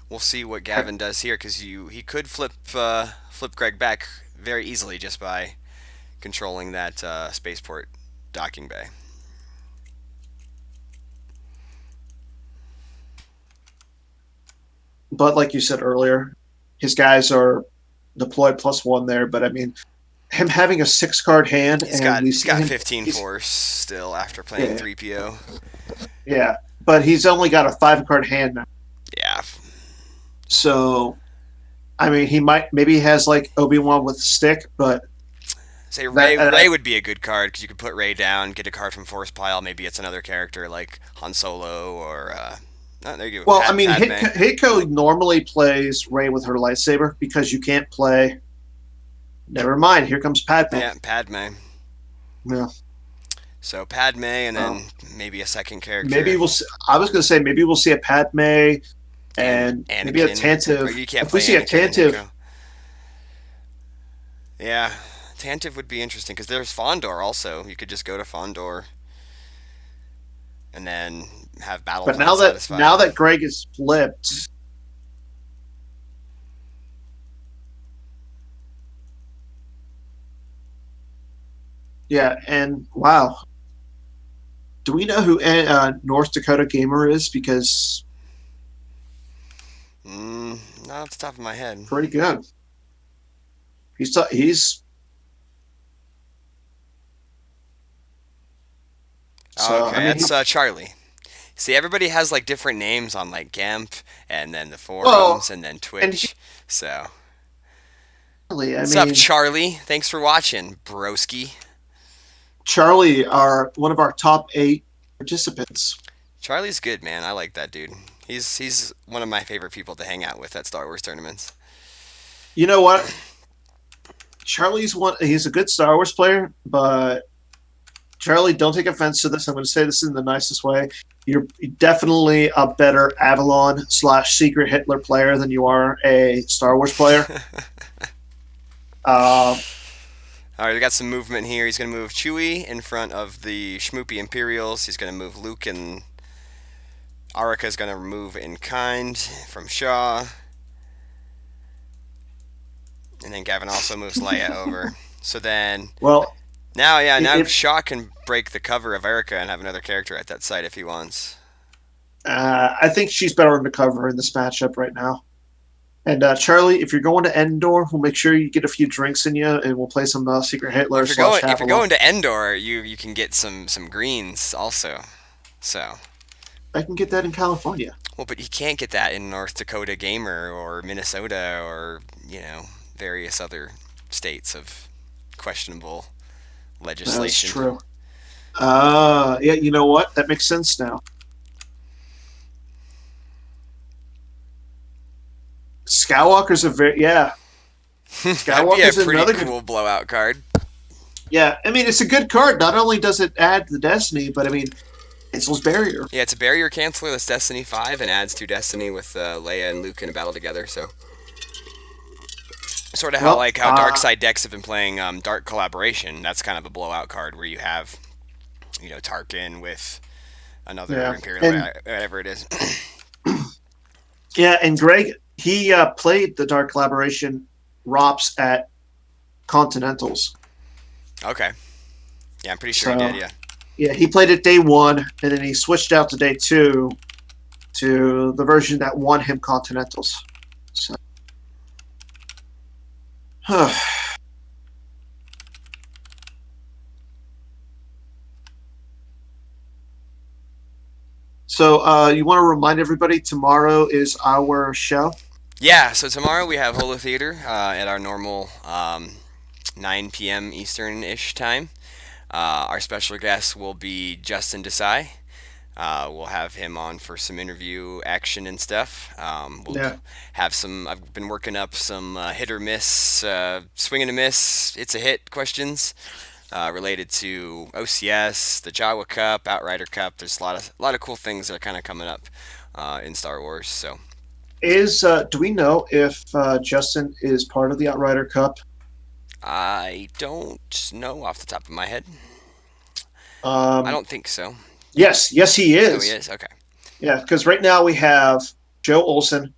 we'll see what Gavin does here because he could flip Greg back very easily just by controlling that spaceport docking bay. But like you said earlier, his guys are deployed +1 there. But I mean, him having a 6 card hand, He's and got we've he's seen got him. 15 force still after playing Yeah, 3PO. yeah, but he's only got a 5 card hand now. Yeah, So I mean, maybe he has like Obi-Wan with stick, but say that Ray would be a good card because you could put Ray down, get a card from force pile. Maybe it's another character like Han Solo or there you go, well, I mean, Padme. Hitko normally plays Ray with her lightsaber because you can't play. Never mind. Here comes Padme. Yeah, Padme. Yeah. So Padme, and Um, then maybe a second character, maybe we'll. I was going to say maybe we'll see a Padme and and maybe a Anakin. Or Tantive. you can't If we play see a Anakin and Tantive, Hitko. Yeah, Tantive would be interesting because there's Fondor also. You could just go to Fondor and then have battle but plan satisfied. now that Greg is flipped, yeah, and wow, do we know who North Dakota Gamer is? Because Not off the top of my head. pretty good. He's Oh, so. I okay, mean, that's Charlie. See, everybody has like different names on like Gamp and then the well, forums and then and he, Twitch. So, really, I what's up, mean, Charlie? Thanks for watching, broski. Charlie are one of our top 8 participants. Charlie's good, man. I like that dude. He's one of my favorite people to hang out with at Star Wars tournaments. You know what? He's a good Star Wars player, but Charlie, don't take offense to this. I'm going to say this in the nicest way. You're definitely a better Avalon/Secret Hitler player than you are a Star Wars player. Um, All right, we got some movement here. He's going to move Chewie in front of the Schmoopy Imperials. He's going to move Luke, and Arika's going to move in kind from Shaw. And then Gavin also moves Leia over. So then Well, now if Shaw can break the cover of Erica and have another character at that site if he wants. I think she's better undercover in this matchup right now. And Charlie, if you're going to Endor, we'll make sure you get a few drinks in you, and we'll play some Secret Well, Hitler slash if you're Avalon. going to Endor, you can get some greens also. So I can get that in California. well, but you can't get that in North Dakota Gamer or Minnesota or various other states of questionable That's legislation. true. Yeah, you know what? That makes sense now. Skywalker's a very yeah. That'd be a Skywalker's pretty another good. cool blowout card. Yeah, I mean it's a good card. Not only does it add the Destiny, but I mean cancels barrier. Yeah, it's a barrier canceler that's Destiny 5 and adds to Destiny with Leia and Luke in a battle together. So sort of Well, how dark side decks have been playing Dark Collaboration. That's kind of a blowout card where you have Tarkin with another yeah, Imperial, and whatever it is. yeah, and Greg he played the Dark Collaboration ROPS at Continentals. Okay. Yeah, I'm pretty sure he So did. Yeah. yeah, he played it day one, and then he switched out to day two to the version that won him Continentals. So, so you want to remind everybody tomorrow is our show. Yeah. So tomorrow we have Holo Theater at our normal 9 p.m. Eastern ish time. Our special guest will be Justin Desai. We'll have him on for some interview action and stuff. We'll Yeah. have some. I've been working up some hit or miss, swing and a miss, it's a hit questions related to OCS, the Jawa Cup, Outrider Cup. There's a lot of cool things that are kind of coming up in Star Wars. So Is do we know if Justin is part of the Outrider Cup? I don't know off the top of my head. I Um, don't think so. yes, he Oh, he is. is. Okay. Yeah, because right now we have Joe Olson,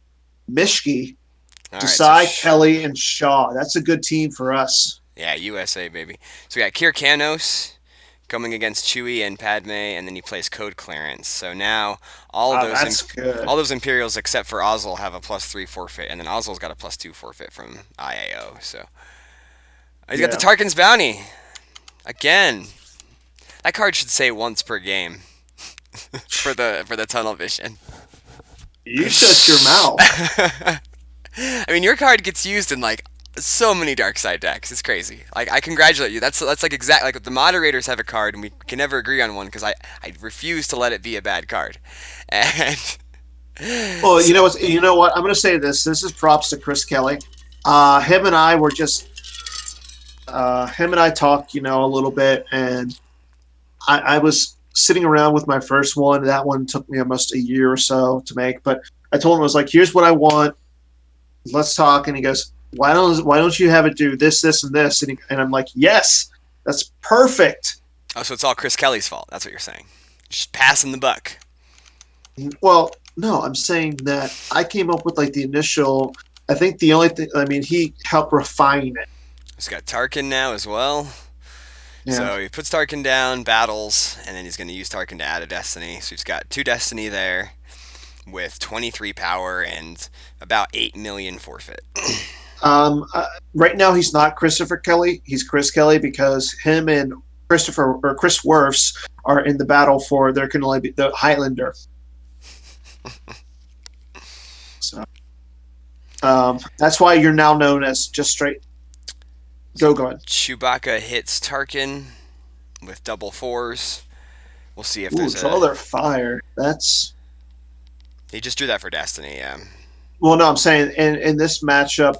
Mishki, All right. So Desai, Kelly, and Shaw. That's a good team for us. yeah, USA baby. So we got Kier Canos coming against Chewie and Padme, and then he plays Code Clarence. So now That's good. all those Imperials except for Ozzel have a +3 forfeit, and then Ozzel's got a +2 forfeit from IAO. So he's got the Yeah. Tarkin's Bounty again. That card should say once per game for the tunnel vision. You shut your mouth. I mean, your card gets used in like so many dark side decks. It's crazy. Like I congratulate you. That's like exact like the moderators have a card and we can never agree on one because I refuse to let it be a bad card. And Well, so, you know what? I'm going to say this. This is props to Chris Kelly. Him and I were just him and I talked, a little bit, and I was sitting around with my first one. That one took me almost a year or so to make, but I told him I was like, "Here's what I want. Let's talk." And he goes, "Why don't you have it do this, this, and this?" And I'm like, "Yes, that's perfect." oh, so it's all Chris Kelly's fault. That's what you're saying. Just passing the buck. Well, no, I'm saying that I came up with like the initial. I think the only thing. I mean, he helped refine it. He's got Tarkin now as well. Yeah. So he puts Tarkin down, battles, and then he's going to use Tarkin to add a Destiny. So he's got 2 Destiny there with 23 power and about 8 million forfeit. Right now, he's not Christopher Kelly. He's Chris Kelly because him and Christopher or Chris Werfs are in the battle for there can only be the Highlander. So that's why you're now known as just straight go gun. Chewbacca hits Tarkin with double fours. We'll see if Ooh, there's a. Troller Fire. That's He just drew that for Destiny. Yeah, well, no, I'm saying in this matchup,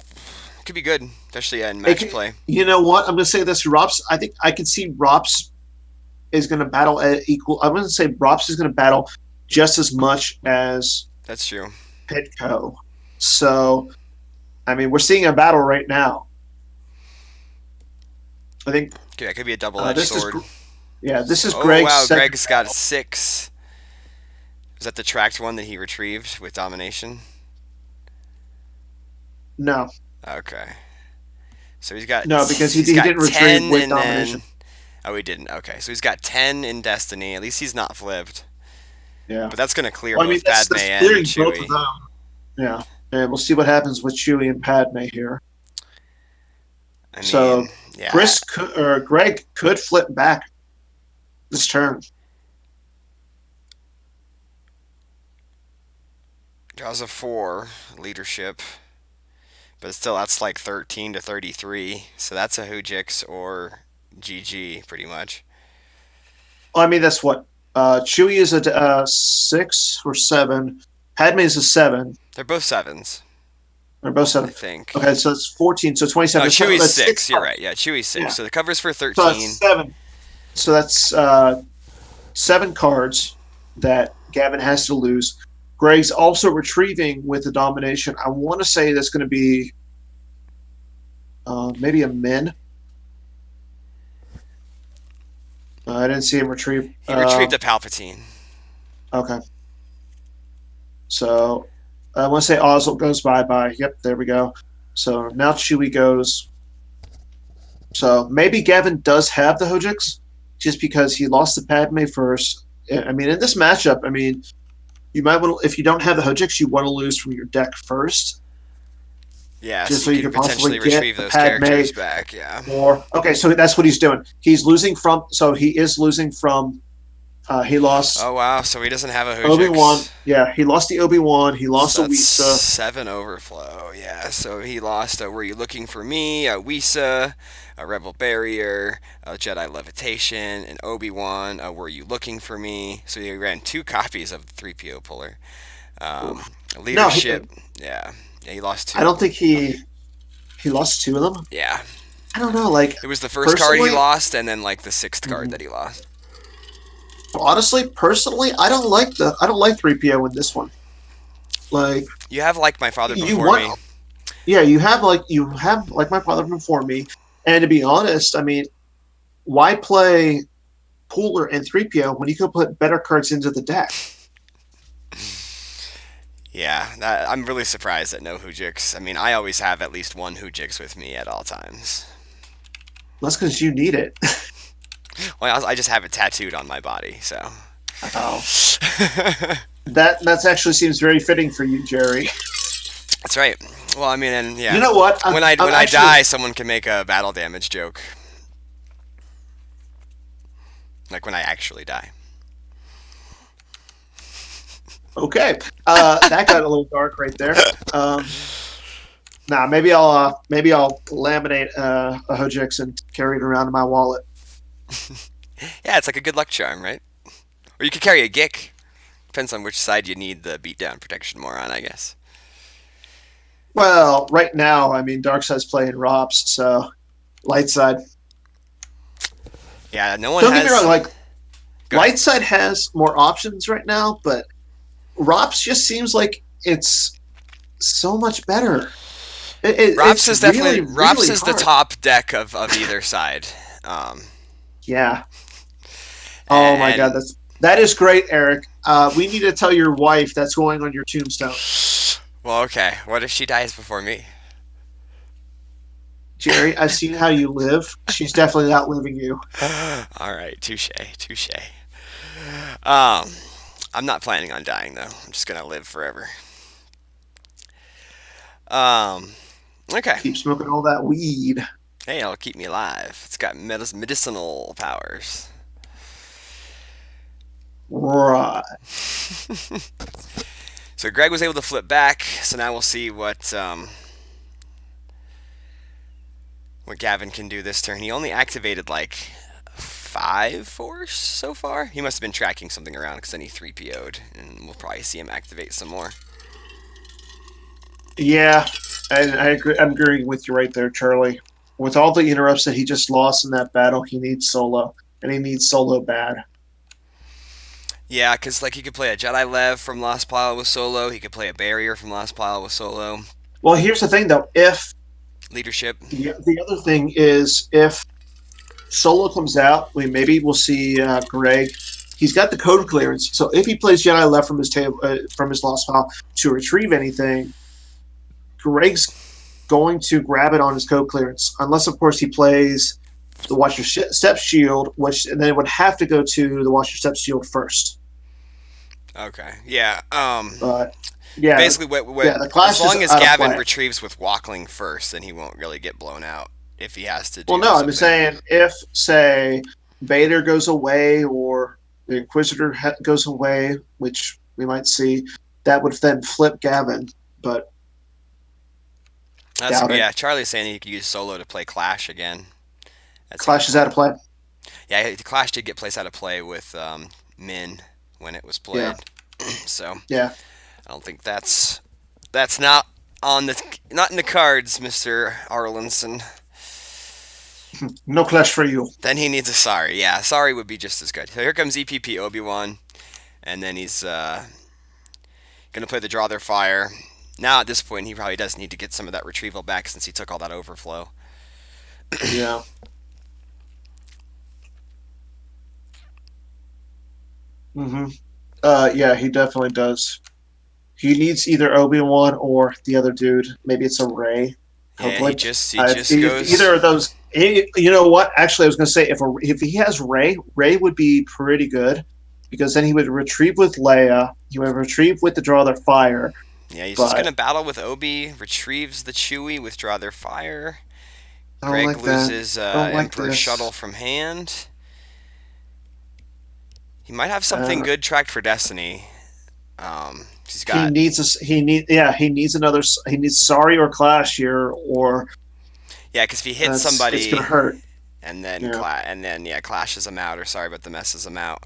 could be good, especially in match play. you know what? I'm going to say this. Rops. I think I can see Rops is going to battle at equal. I'm going to say Rops is going to battle just as much as That's true. Pitco. So, I mean, we're seeing a battle right now. I think Okay, that could be a double-edged this is sword. this is Oh Greg's wow, second Greg's got battle. 6. Was that the tracked one that he retrieved with domination? No, Okay. So he's got no, because he's he got didn't retrieve 10 with and domination. then oh he didn't. Okay. So he's got 10 in Destiny. At least he's not flipped. Yeah. But that's going to clear Well, I mean both Padme that's and clearing both of Chewie. them. Yeah, and we'll see what happens with Chewie and Padme here. I mean, So yeah. Greg could flip back this turn. Draws a 4 leadership. But still that's like 13 to 33. So that's a Hujix or GG pretty much. I mean that's what Chewie is a 6 or 7. Padme is a 7. They're both 7s, They're both I 7. think. Okay, so it's 14. So No, 27. So Chewie's that's 6. You're 6 cards. right. Yeah, Chewie's 6. Yeah. So the cover's for So that's 13. 7. So that's 7 cards that Gavin has to lose. Greg's also retrieving with the domination. I want to say that's going to be maybe a min. I didn't see him retrieve. He retrieved a Palpatine. Okay. So I want to say Oswald goes bye-bye. Yep, there we go. So now Chewie goes. So maybe Gavin does have the Hojix just because he lost to Padme first. I mean, in this matchup, I mean, you might want to, if you don't have the Hojix, you want to lose from your deck first, Yeah, just so so you you could can possibly potentially get retrieve the those Padme characters back. Yeah. or okay. So that's what he's doing. He's losing from. So he is losing from. He lost Oh wow, so he doesn't have a Obi-Wan. Hujix. Yeah, he lost the Obi-Wan. He lost So a that's Wisa. 7 overflow. Yeah, so he lost a Were You Looking For Me, a Wisa, a Rebel Barrier, a Jedi Levitation, an Obi-Wan, a Were You Looking For Me. So he ran 2 copies of the 3PO puller. No, Leadership, yeah. Yeah, he lost I 2. don't think he lost 2 of them. Yeah. I don't know. Like It was the first card he personally, lost, and then like the 6th card that he lost. honestly, personally, I don't like 3PO in this one. Like You have like my father you before want me. yeah, you have like my father before me. And to be honest, I mean, why play Pooler and 3PO when you could put better cards into the deck? Yeah, I'm really surprised at no Hujix. I mean, I always have at least one Hujix with me at all times. That's because you need it. Well, I just have it tattooed on my body, so. Oh, that's actually seems very fitting for you, Jerry. That's right. Well, I mean, and You yeah, know what? I'm when I actually die, someone can make a battle damage joke. Like when I actually die. okay. That got a little dark right there. Um, maybe I'll laminate a Hojix and carry it around in my wallet. Yeah, it's like a good luck charm, right? Or you could carry a Gick. Depends on which side you need the beatdown protection more on, I guess. Well, right now, I mean, Darkseid's playing Rops, so light side. Yeah, no one Don't get me wrong, has. like Go ahead. light side has more options right now, but Rops just seems like it's so much better. Rops is It's really, definitely Rops really is the hard. top deck of either side. Um, Yeah. Oh my God, and that is great, Eric. We need to tell your wife that's going on your tombstone. well, okay. What if she dies before me? Jerry, I've seen how you live. She's definitely outliving you. All right, touche, touche. Um, I'm not planning on dying though. I'm just gonna live forever. Um, okay. Keep smoking all that weed. Hey, it'll keep me alive. It's got medicinal powers. Right. So Greg was able to flip back. So now we'll see what Gavin can do this turn. He only activated like 5 force so far. He must have been tracking something around because then he 3PO'd, and we'll probably see him activate some more. Yeah, I agree. I'm agreeing with you right there, Charlie. With all the interrupts that he just lost in that battle, he needs solo, and he needs solo bad. Yeah, because like he could play a Jedi Lev from Lost Pile with solo. He could play a Barrier from Lost Pile with solo. Well, here's the thing, though. If Leadership. the other thing is if Solo comes out, maybe we'll see Greg. He's got the code clearance, so if he plays Jedi left from his table from his lost file to retrieve anything, Greg's going to grab it on his code clearance, unless of course he plays the Watch Your Steps shield, which and then it would have to go to the Watch Your Steps shield first. Okay. Yeah. But yeah, Basically, yeah, the as Clash is long as out of Gavin play. retrieves with Walkling first, then he won't really get blown out if he has to Well, do no, I'm something. saying if say Vader goes away or the Inquisitor goes away, which we might see, that would then flip Gavin, but That's doubt it. yeah. Charlie's saying he could use Solo to play Clash again. That's a good Clash is out point. of play. Yeah, the Clash did get placed out of play with Min when it was Yeah, played, so yeah. I don't think that's not in the cards, Mister Arlinson. No Clash for you. Then he needs a Sorry. Yeah, Sorry would be just as good. So here comes EPP Obi-Wan, and then he's gonna play the Draw Their Fire. Now at this point, he probably does need to get some of that retrieval back since he took all that overflow. Yeah. Mm-hmm. Yeah, he definitely does. He needs either Obi-Wan or the other dude. Maybe it's a Ray. Yeah, Hopefully, he just if goes. either of those. You know what? Actually, I was going to say if he has Ray, Ray would be pretty good because then he would retrieve with Leia. He would retrieve with the Draw Their Fire. Yeah, he's just But gonna battle with Obi. Retrieves the Chewie. Withdraw their fire. I don't Greg like that. loses I don't like Emperor's shuttle this. from hand. He might have something Uh, good tracked for Destiny. He's he got needs a he needs another he needs Sorry or Clash here or yeah, because if he hits it's gonna somebody hurt. and then Yeah. yeah clashes him out or sorry but the messes him out,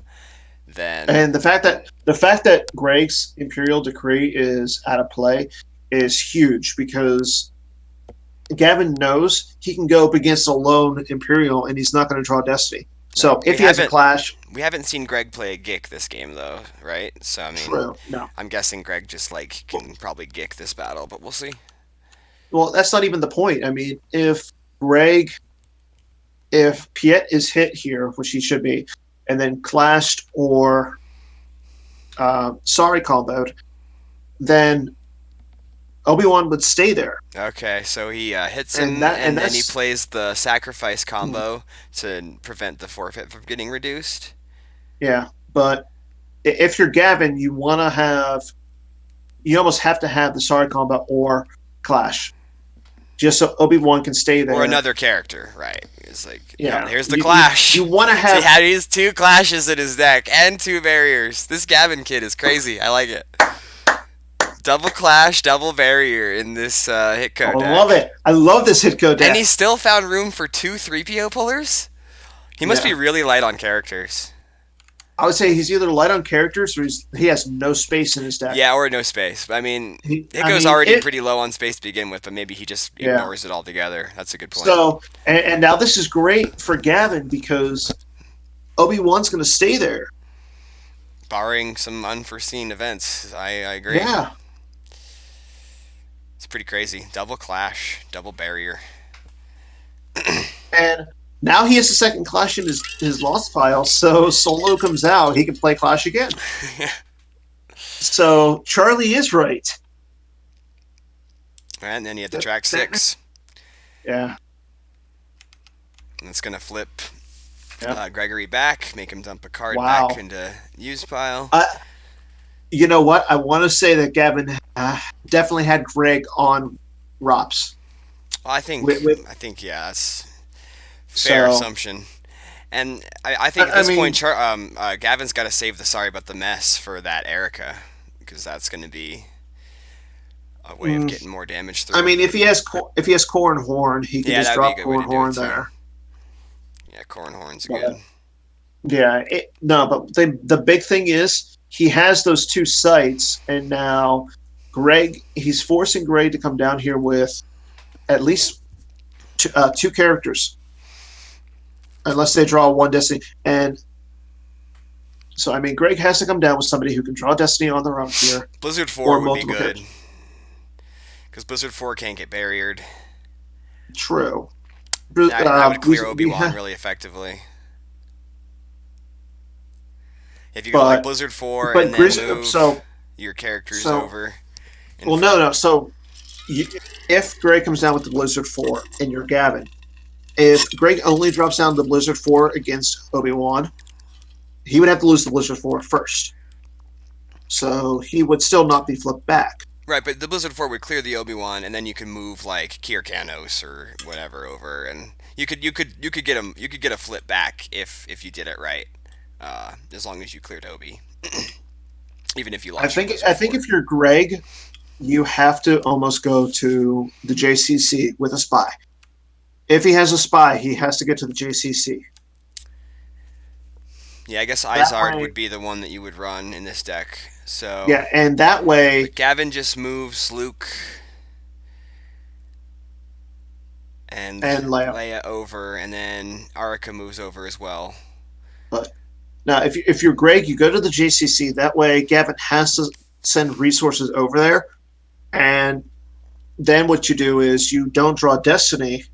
then And the fact that Greg's Imperial Decree is out of play is huge because Gavin knows he can go up against a lone Imperial and he's not going to draw Destiny. no, So if he has a clash, we haven't seen Greg play a Gick this game though, right? So I mean, true. No. I'm guessing Greg just like can probably Gick this battle, but we'll see. Well, that's not even the point. I mean, if Piet is hit here, which he should be, and then clashed or sorry comboed, then Obi-Wan would stay there. Okay, so he hits And him, that and and then he that's plays the sacrifice combo to prevent the forfeit from getting reduced. yeah. But if you're Gavin, you almost have to have the sorry combat or clash, just so Obi-Wan can stay Or there. another character, right? It's like, Yeah, here's the clash. you want to So he have had these two clashes in his deck and two barriers. This Gavin kid is crazy. I like it. Double clash, double barrier in this Hitco I love deck. it. I love this Hitco And he deck. still found room for two 3PO pullers? He must be Yeah, really light on characters. I would say he's either light on characters or he has no space in his deck. Yeah, or no space. I mean, I Hitco's mean already it. pretty low on space to begin with, but maybe he just Yeah. ignores it altogether. That's a good point. So and now this is great for Gavin because Obi-Wan's going to stay there. Barring some unforeseen events, I agree. Yeah, It's pretty crazy. Double clash, double barrier. and now he has a second clash in his lost file. So Solo comes out, he can play clash again. So Charlie is right. And then you had the track six. Yeah, And it's going to flip yeah. Gregory back, make him dump a card back Wow. into use pile. You know what? I want to say that Gavin definitely had Greg on Rops. Well, I think, yeah, that's fair So assumption. And I think at I this mean, point, Gavin's got to save the sorry about the mess for that Erica, because that's going to be a way of mm, getting more damage I through. mean, if he has Core and Horn, he can Yeah, just that would be a drop good way Core to and do it Horn too. there. Yeah, Cornhorn's good. But yeah, no, but the big thing is he has those two sites, and now he's forcing Greg to come down here with at least two characters, unless they draw one Destiny. And so, I mean, Greg has to come down with somebody who can draw Destiny on their own here, Blizzard or 4 would be multiple good, characters. because Blizzard 4 can't get barriered. True. That would clear we Obi-Wan have, really effectively. If you go like but Blizzard 4 but and then Grizz. move your characters So over in well, front. no. So you, if Greg comes down with the Blizzard 4 and you're Gavin, if Greg only drops down the Blizzard 4 against Obi Wan, he would have to lose the Blizzard 4 first. So he would still not be flipped back. Right, but the Blizzard 4 would clear the Obi-Wan, and then you can move like Kirkanos or whatever over, and you could get a flip back if you did it right, as long as you cleared Obi, even if you I lost your think Blizzard I think 4. if you're Greg, you have to almost go to the JCC with a spy. If he has a spy, he has to get to the JCC. Yeah, I guess That Izard way, would be the one that you would run in this deck. So, yeah, and that way, but Gavin just moves Luke and and Leia. Leia over, and then Arika moves over as well. But now, if you're Greg, you go to the JCC. That way, Gavin has to send resources over there, and then what you do is you don't draw Destiny.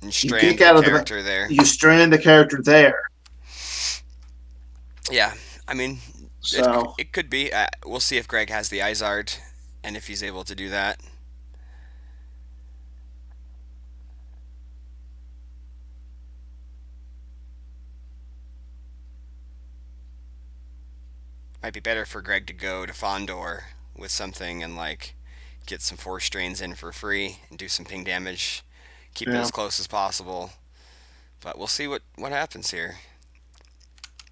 And You strand kick the out of the. character there. You strand the character there. Yeah, I mean, it, So it could be. We'll see if Greg has the Izard and if he's able to do that. Might be better for Greg to go to Fondor with something and like get some force strains in for free and do some ping damage. Keep it yeah, as close as possible. But we'll see what happens here.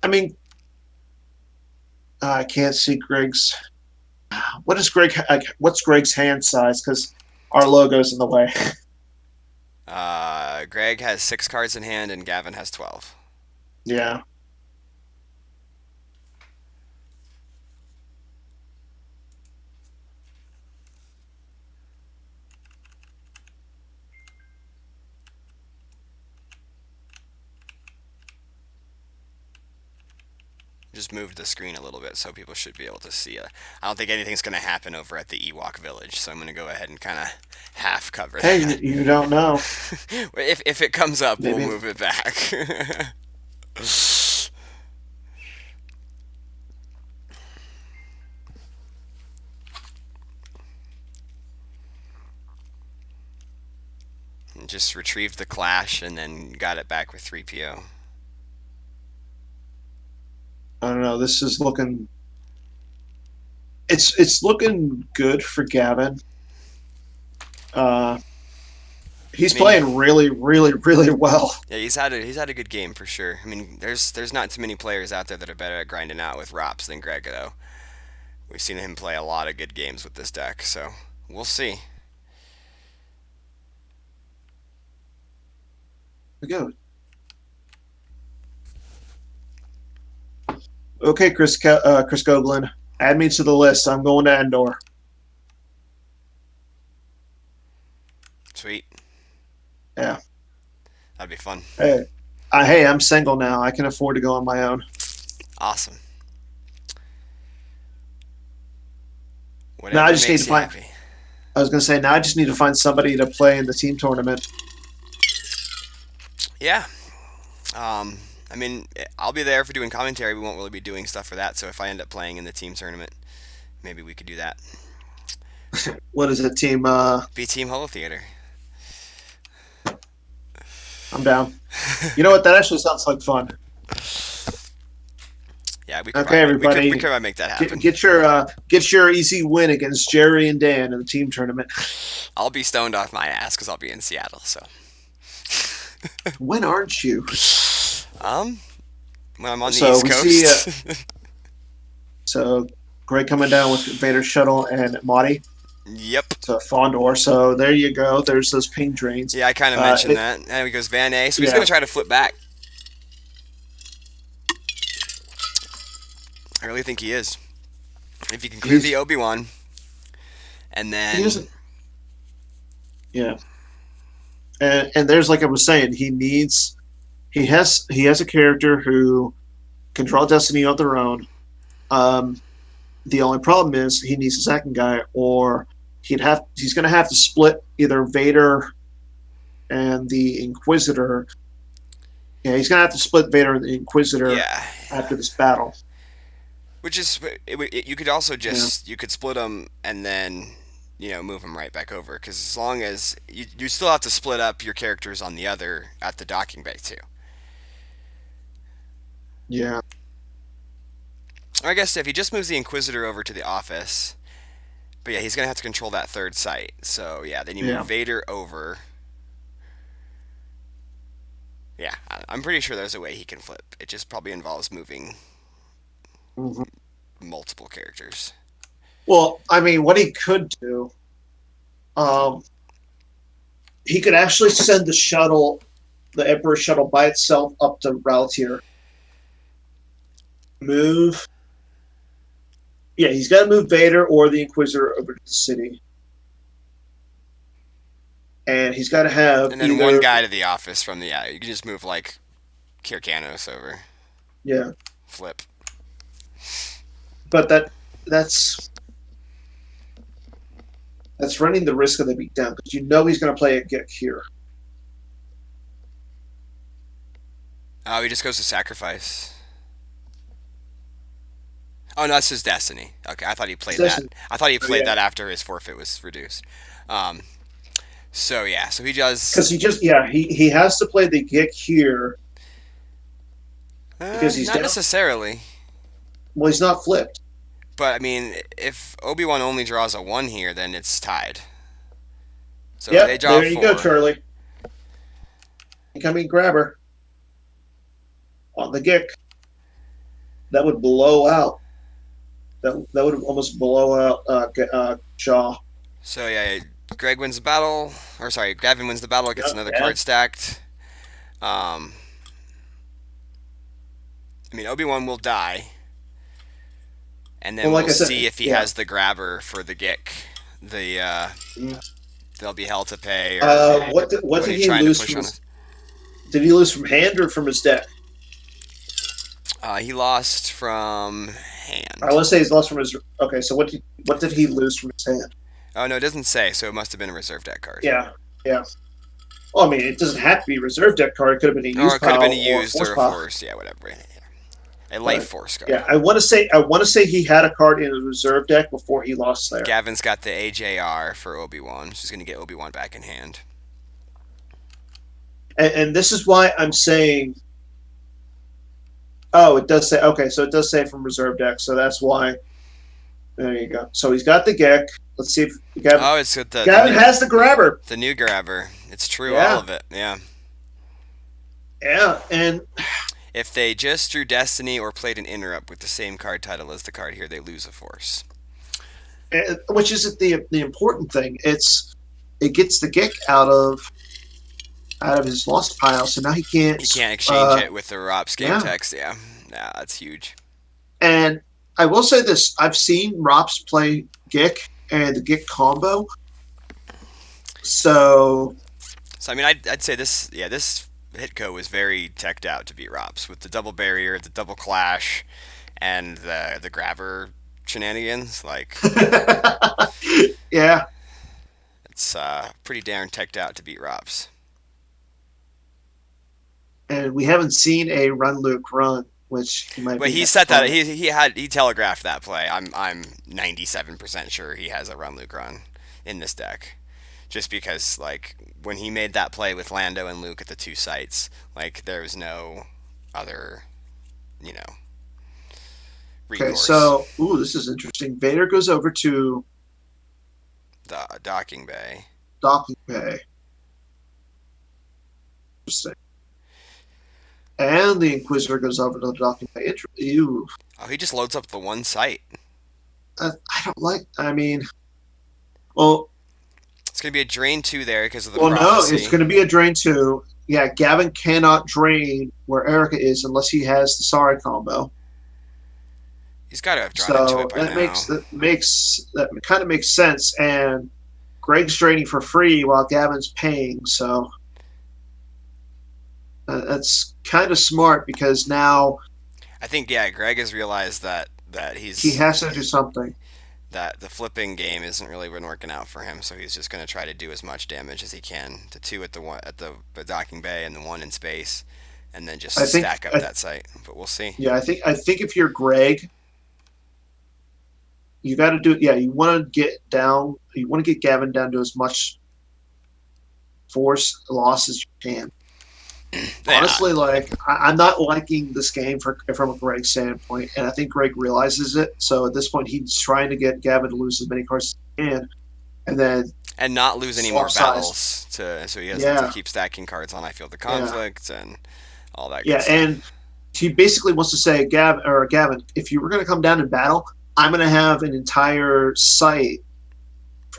I mean, I can't see Greg's. What is Greg? What's Greg's hand size? Because our logo's in the way. Greg has 6 cards in hand and Gavin has 12. Yeah. Just moved the screen a little bit so people should be able to see it. I don't think anything's going to happen over at the Ewok village, so I'm going to go ahead and kind of half cover Hey, that. you don't know. If it comes up, we'll Maybe. move it back. Just retrieved the clash and then got it back with 3PO. I don't know. This is looking. It's looking good for Gavin. Uh, he's I mean, playing really, really, really well. yeah, he's had a good game for sure. I mean, there's not too many players out there that are better at grinding out with Rops than Greg though. We've seen him play a lot of good games with this deck, so we'll see. Go. Okay, Chris Goblin, add me to the list. I'm going to Endor. Sweet. Yeah. That'd be fun. Hey, I'm single now. I can afford to go on my own. Awesome. Now I Whatever just need makes to you find. happy. I was gonna say now I just need to find somebody to play in the team tournament. Yeah. I mean, I'll be there for doing commentary. We won't really be doing stuff for that. So if I end up playing in the team tournament, maybe we could do that. What is it, team? Be Team Holo Theater. I'm down. You know what? That actually sounds like fun. Yeah, we could Okay, probably, we could everybody, we could probably make that happen. get your easy win against Jerry and Dan in the team tournament. I'll be stoned off my ass because I'll be in Seattle. So When aren't you? um, when I'm on the So East we Coast. see. So Greg coming down with Vader Shuttle and Marty Yep. to Fondor. So there you go. There's those ping drains. Yeah, I kind of mentioned that. And he goes Van A. So he's Yeah. gonna try to flip back. I really think he is. If you can clear the Obi-Wan, and then He doesn't. Yeah. And there's like I was saying, he has a character who can draw destiny of their own. The only problem is he needs a second guy, or he's going to have to split either Vader and the Inquisitor. Yeah, he's gonna have to split Vader and the Inquisitor Yeah, after this battle. which is you could also Yeah, just you could split them and then move them right back over because as long as you still have to split up your characters on the other at the docking bay too. yeah, Or I guess if he just moves the Inquisitor over to the office, but yeah, he's gonna have to control that third site. So yeah, then you move yeah. Vader over. Yeah, I'm pretty sure there's a way he can flip. It just probably involves moving Mhm. multiple characters. Well, I mean, what he could do, um, he could actually send the shuttle, the Emperor shuttle, by itself up to Raltier. Move. Yeah, he's got to move Vader or the Inquisitor over to the city, and he's got to have And then one either. guy to the office from the yeah. You can just move like Kirkanos over. Yeah, Flip. but that's that's running the risk of the beatdown because you know he's going to play a Gek here. Oh, he just goes to sacrifice. Oh no, that's his destiny. Okay, I thought he played that. I thought he So played yeah, that after his forfeit was reduced. Um, so yeah, so he does. because he has to play the Gek here because he's Not down. necessarily, Well, he's not flipped. but I mean, if Obi-Wan only draws a one here, then it's tied. So if they Yep, draw there you go, four, Charlie. Incoming grabber on the Gek. That would blow out. That would almost blow out Shaw. so yeah, Greg wins the battle, or sorry, Gavin wins the battle, gets Yep, another yeah. card stacked. Um, I mean, Obi-Wan will die, and Well, then like we'll I said, see if he yeah. has the grabber for the Gick. The Mm. there'll be hell to pay, or What what are did you he trying to lose push from on us? his? Did he lose from hand or from his deck? He lost from I hand. want to say he's lost from his. Okay, so what did he lose from his hand? Oh no, it doesn't say, so it must have been a reserve deck card. Yeah, yeah. Well, I mean, it doesn't have to be a reserve deck card. It could have been a Or use it could have been a pile or a used force or a pile. force, yeah, whatever. A life But force card. yeah, I want to say he had a card in his reserve deck before he lost there. Gavin's got the AJR for Obi-Wan. She's gonna get Obi-Wan back in hand. And this is why I'm saying. Oh, it does say okay. So it does say from reserve deck. So that's why. There you go. So he's got the Gek. Let's see if Oh, it's got Gavin has the grabber. the new grabber. It's true, all Yeah, of it. Yeah. yeah, and If they just drew Destiny or played an interrupt with the same card title as the card here, they lose a force. which isn't the important thing. It gets the Gek out of his lost pile, so now he can't. He can't exchange it with the Rops game Yeah, text. Yeah, yeah, that's huge. and I will say this: I've seen Rops play Gek and the Gek combo. So So I mean, I'd say this. Yeah, this Hitco was very teched out to beat Rops with the double barrier, the double clash, and the grabber shenanigans. Like yeah, it's pretty darn teched out to beat Rops. and we haven't seen a run Luke run, which he might But be he next set that. time. He telegraphed that play. I'm 97% sure he has a run Luke run in this deck. Just because like when he made that play with Lando and Luke at the two sites, like there was no other, you know, Okay, recourse. so this is interesting. Vader goes over to The docking bay. docking bay. Interesting. And the Inquisitor goes over to the docking bay. Ew. Oh, he just loads up the one site. I don't like. I mean, well, It's gonna be a drain two there because of the no, it's prophecy. going to be a drain two. Yeah, Gavin cannot drain where Erica is unless he has the Sorry combo. He's got to have drawn into it So by that now. kind of makes sense. And Greg's draining for free while Gavin's paying. So that's kind of smart because now I think yeah, Greg has realized that he he's has to do something. that the flipping game isn't really been working out for him, so he's just going to try to do as much damage as he can. The two at the docking bay and the one in space, and then just I think, stack up that site. But we'll see. yeah, I think if you're Greg, you got to do. Yeah, you want to get down. You want to get Gavin down to as much force loss as you can. Yeah, Honestly, like I'm not liking this game from a Greg standpoint, and I think Greg realizes it. So at this point, he's trying to get Gavin to lose as many cards as he can, and then and not lose any more swap sides. battles to so he doesn't to Yeah, keep stacking cards on I Field the yeah, Conflict and all that good yeah, stuff. and he basically wants to say, Gavin, if you were going to come down in battle, I'm going to have an entire site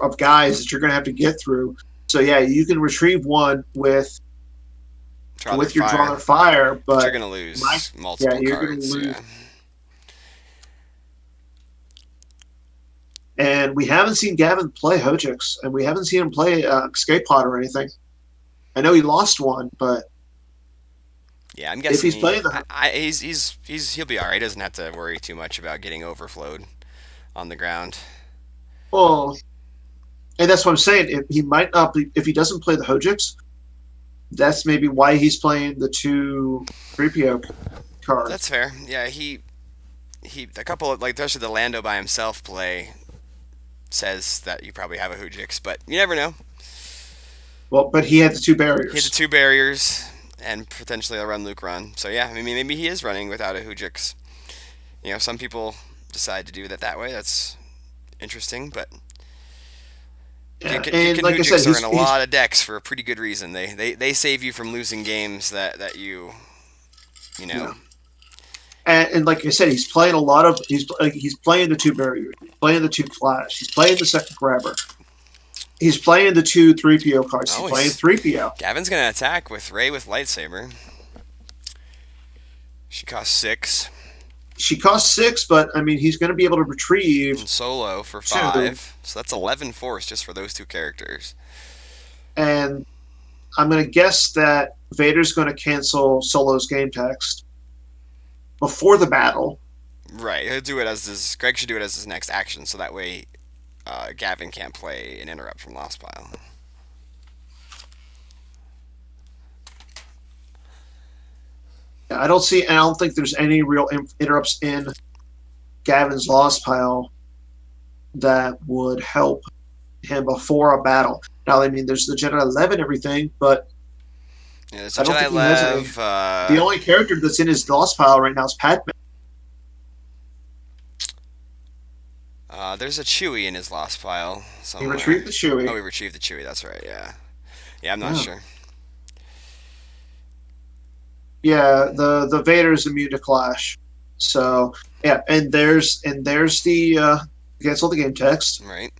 of guys that you're going to have to get through. So yeah, you can retrieve one Draw their with your draw fire, their fire, but you're but gonna my lose yeah, multiple you're going to cards. lose. Yeah, And we haven't seen Gavin play Hojix, and we haven't seen him play Escape Pod or anything. I know he lost one, but yeah. I'm if guessing he's playing the he'll be all right. He doesn't have to worry too much about getting overflowed on the ground. well, and that's what I'm saying. If he might not be, if he doesn't play the Hojix, that's maybe why he's playing the two 3PO That's cards. fair. Yeah, he a couple of like especially the Lando by himself play says that you probably have a Hoojix, but you never know. Well, but he had the two He had the barriers. two barriers and potentially a run Luke run. So yeah, I mean maybe he is running without a Hoojix. You know, some people decide to do that way. That's interesting, but Yeah, and Gitkin like I said, Hoojiks are in a lot of decks for a pretty good reason. They save you from losing games that you know yeah, and like I said, he's playing a lot of he's playing the two barriers, he's playing the two flash, he's playing the second grabber, he's playing the two 3PO cards, he's oh playing he's 3PO. Gavin's gonna attack with Ray with lightsaber. She costs 6 She costs 6, but I mean he's going to be able to retrieve and solo for 2, 5, so that's 11 force just for those two characters. and I'm going to guess that Vader's going to cancel Solo's game text before the battle. Right, he'll do it as this. Greg should do it as his next action, so that way Gavin can't play an interrupt from Lost Pile. I don't think there's any real interrupts in Gavin's loss pile that would help him before a battle. Now, I mean, there's the Jedi 11 and everything, but Yeah, so I don't Jedi think he has any. Lev. The only character that's in his loss pile right now is Padme. There's a Chewie in his Lost Pile He somewhere. retrieved the Oh, Chewie. we retrieved the Chewie. That's right. Yeah. Yeah, I'm not Yeah, sure. yeah. The Vader's immune to clash. So yeah, and there's the cancel the game text. Right.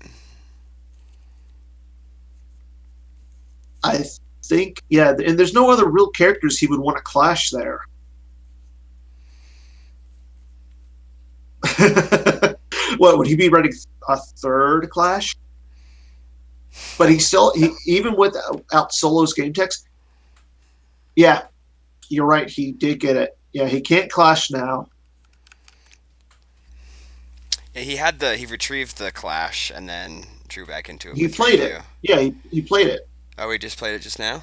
I think yeah, and there's no other real characters he would want to clash there. What would he be running a third clash? But even without Solo's game text, yeah, you're right. He did get it. Yeah, he can't clash now. Yeah, he retrieved the Clash and then drew back into it He with played it. 3PO. Yeah, he played it. Oh, we just played it just now.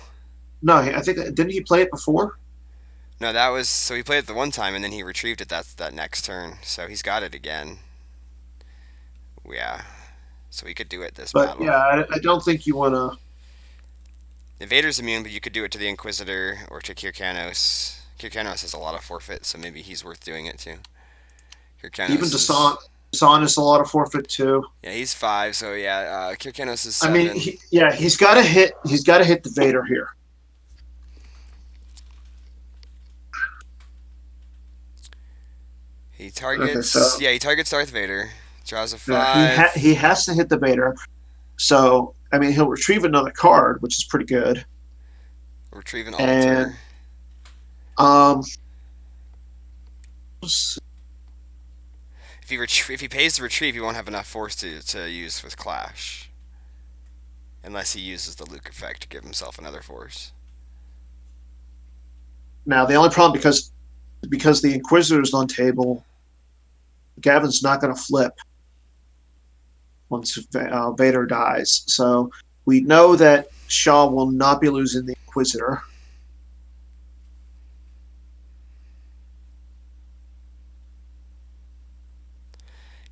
No, I think didn't he play it before? No, that was so he played it the one time and then he retrieved it that next turn. So he's got it again. Yeah. So he could do it this But battle. yeah, I don't think you want to Invader's immune, but you could do it to the Inquisitor or to Kirkanos. Kirkanos has a lot of forfeit, so maybe he's worth doing it to. even Kirkanos is Desan is a lot of forfeit too. yeah, he's 5, so yeah, Kirkanos is I mean, 7. he's got to hit. He's got to hit the Vader here. He Okay, so targets he targets Darth Vader. Draws a yeah, 5. he has to hit the Vader. So I mean, he'll retrieve another card, which is pretty good. Retrieve an And altar. um, If he pays to retrieve, he won't have enough force to use with Clash, unless he uses the Luke effect to give himself another force. now the only problem because the Inquisitor's on table, Gavin's not going to flip. once Vader dies. So we know that Shaw will not be losing the Inquisitor.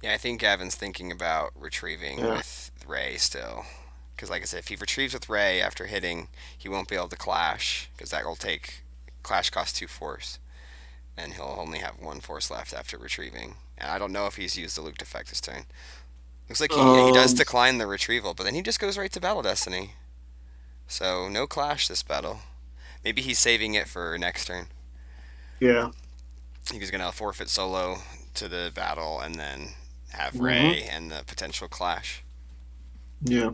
Yeah, I think Gavin's thinking about retrieving Yeah. with Ray still. Because, like I said, if he retrieves with Ray after hitting, he won't be able to clash, because that will take. Clash costs 2 force, and he'll only have 1 force left after retrieving. And I don't know if he's used the Luke defect this turn. Looks like he does Um. decline the retrieval, but then he just goes right to Battle Destiny. So, no clash this battle. Maybe he's saving it for next turn. Yeah. He's going to forfeit solo to the battle and then have Hmm. Ray and the potential clash. Yeah.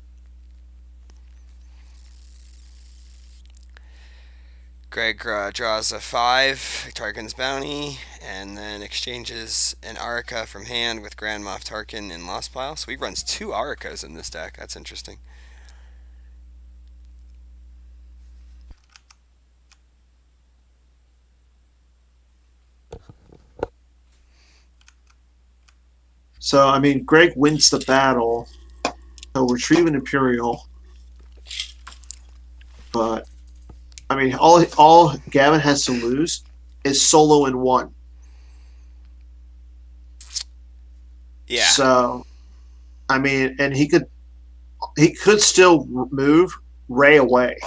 Greg draws a 5, Tarkin's Bounty, and then exchanges an Arica from hand with Grand Moff Tarkin in Lost Pile. So he runs 2 Aricas in this deck. That's interesting. So I mean, Greg wins the battle. He'll retrieve an Imperial, but I mean, all Gavin has to lose is solo in one. Yeah, So I mean, and he could still move Ray away.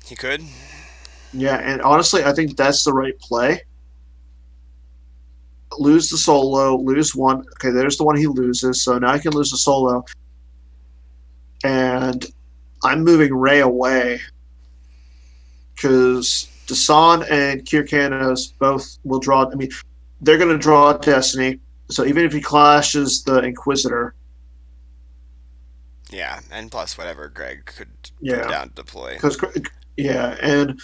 he could. Yeah, and honestly, I think that's the right play. Lose the solo, lose one. Okay, there's the one he loses. So now I can lose the solo, and I'm moving Ray away because Dasan and Kirkanos both will draw. I mean, they're going to draw Destiny. So even if he clashes the Inquisitor, Yeah, and plus whatever Greg could put yeah, down to deploy. because yeah, and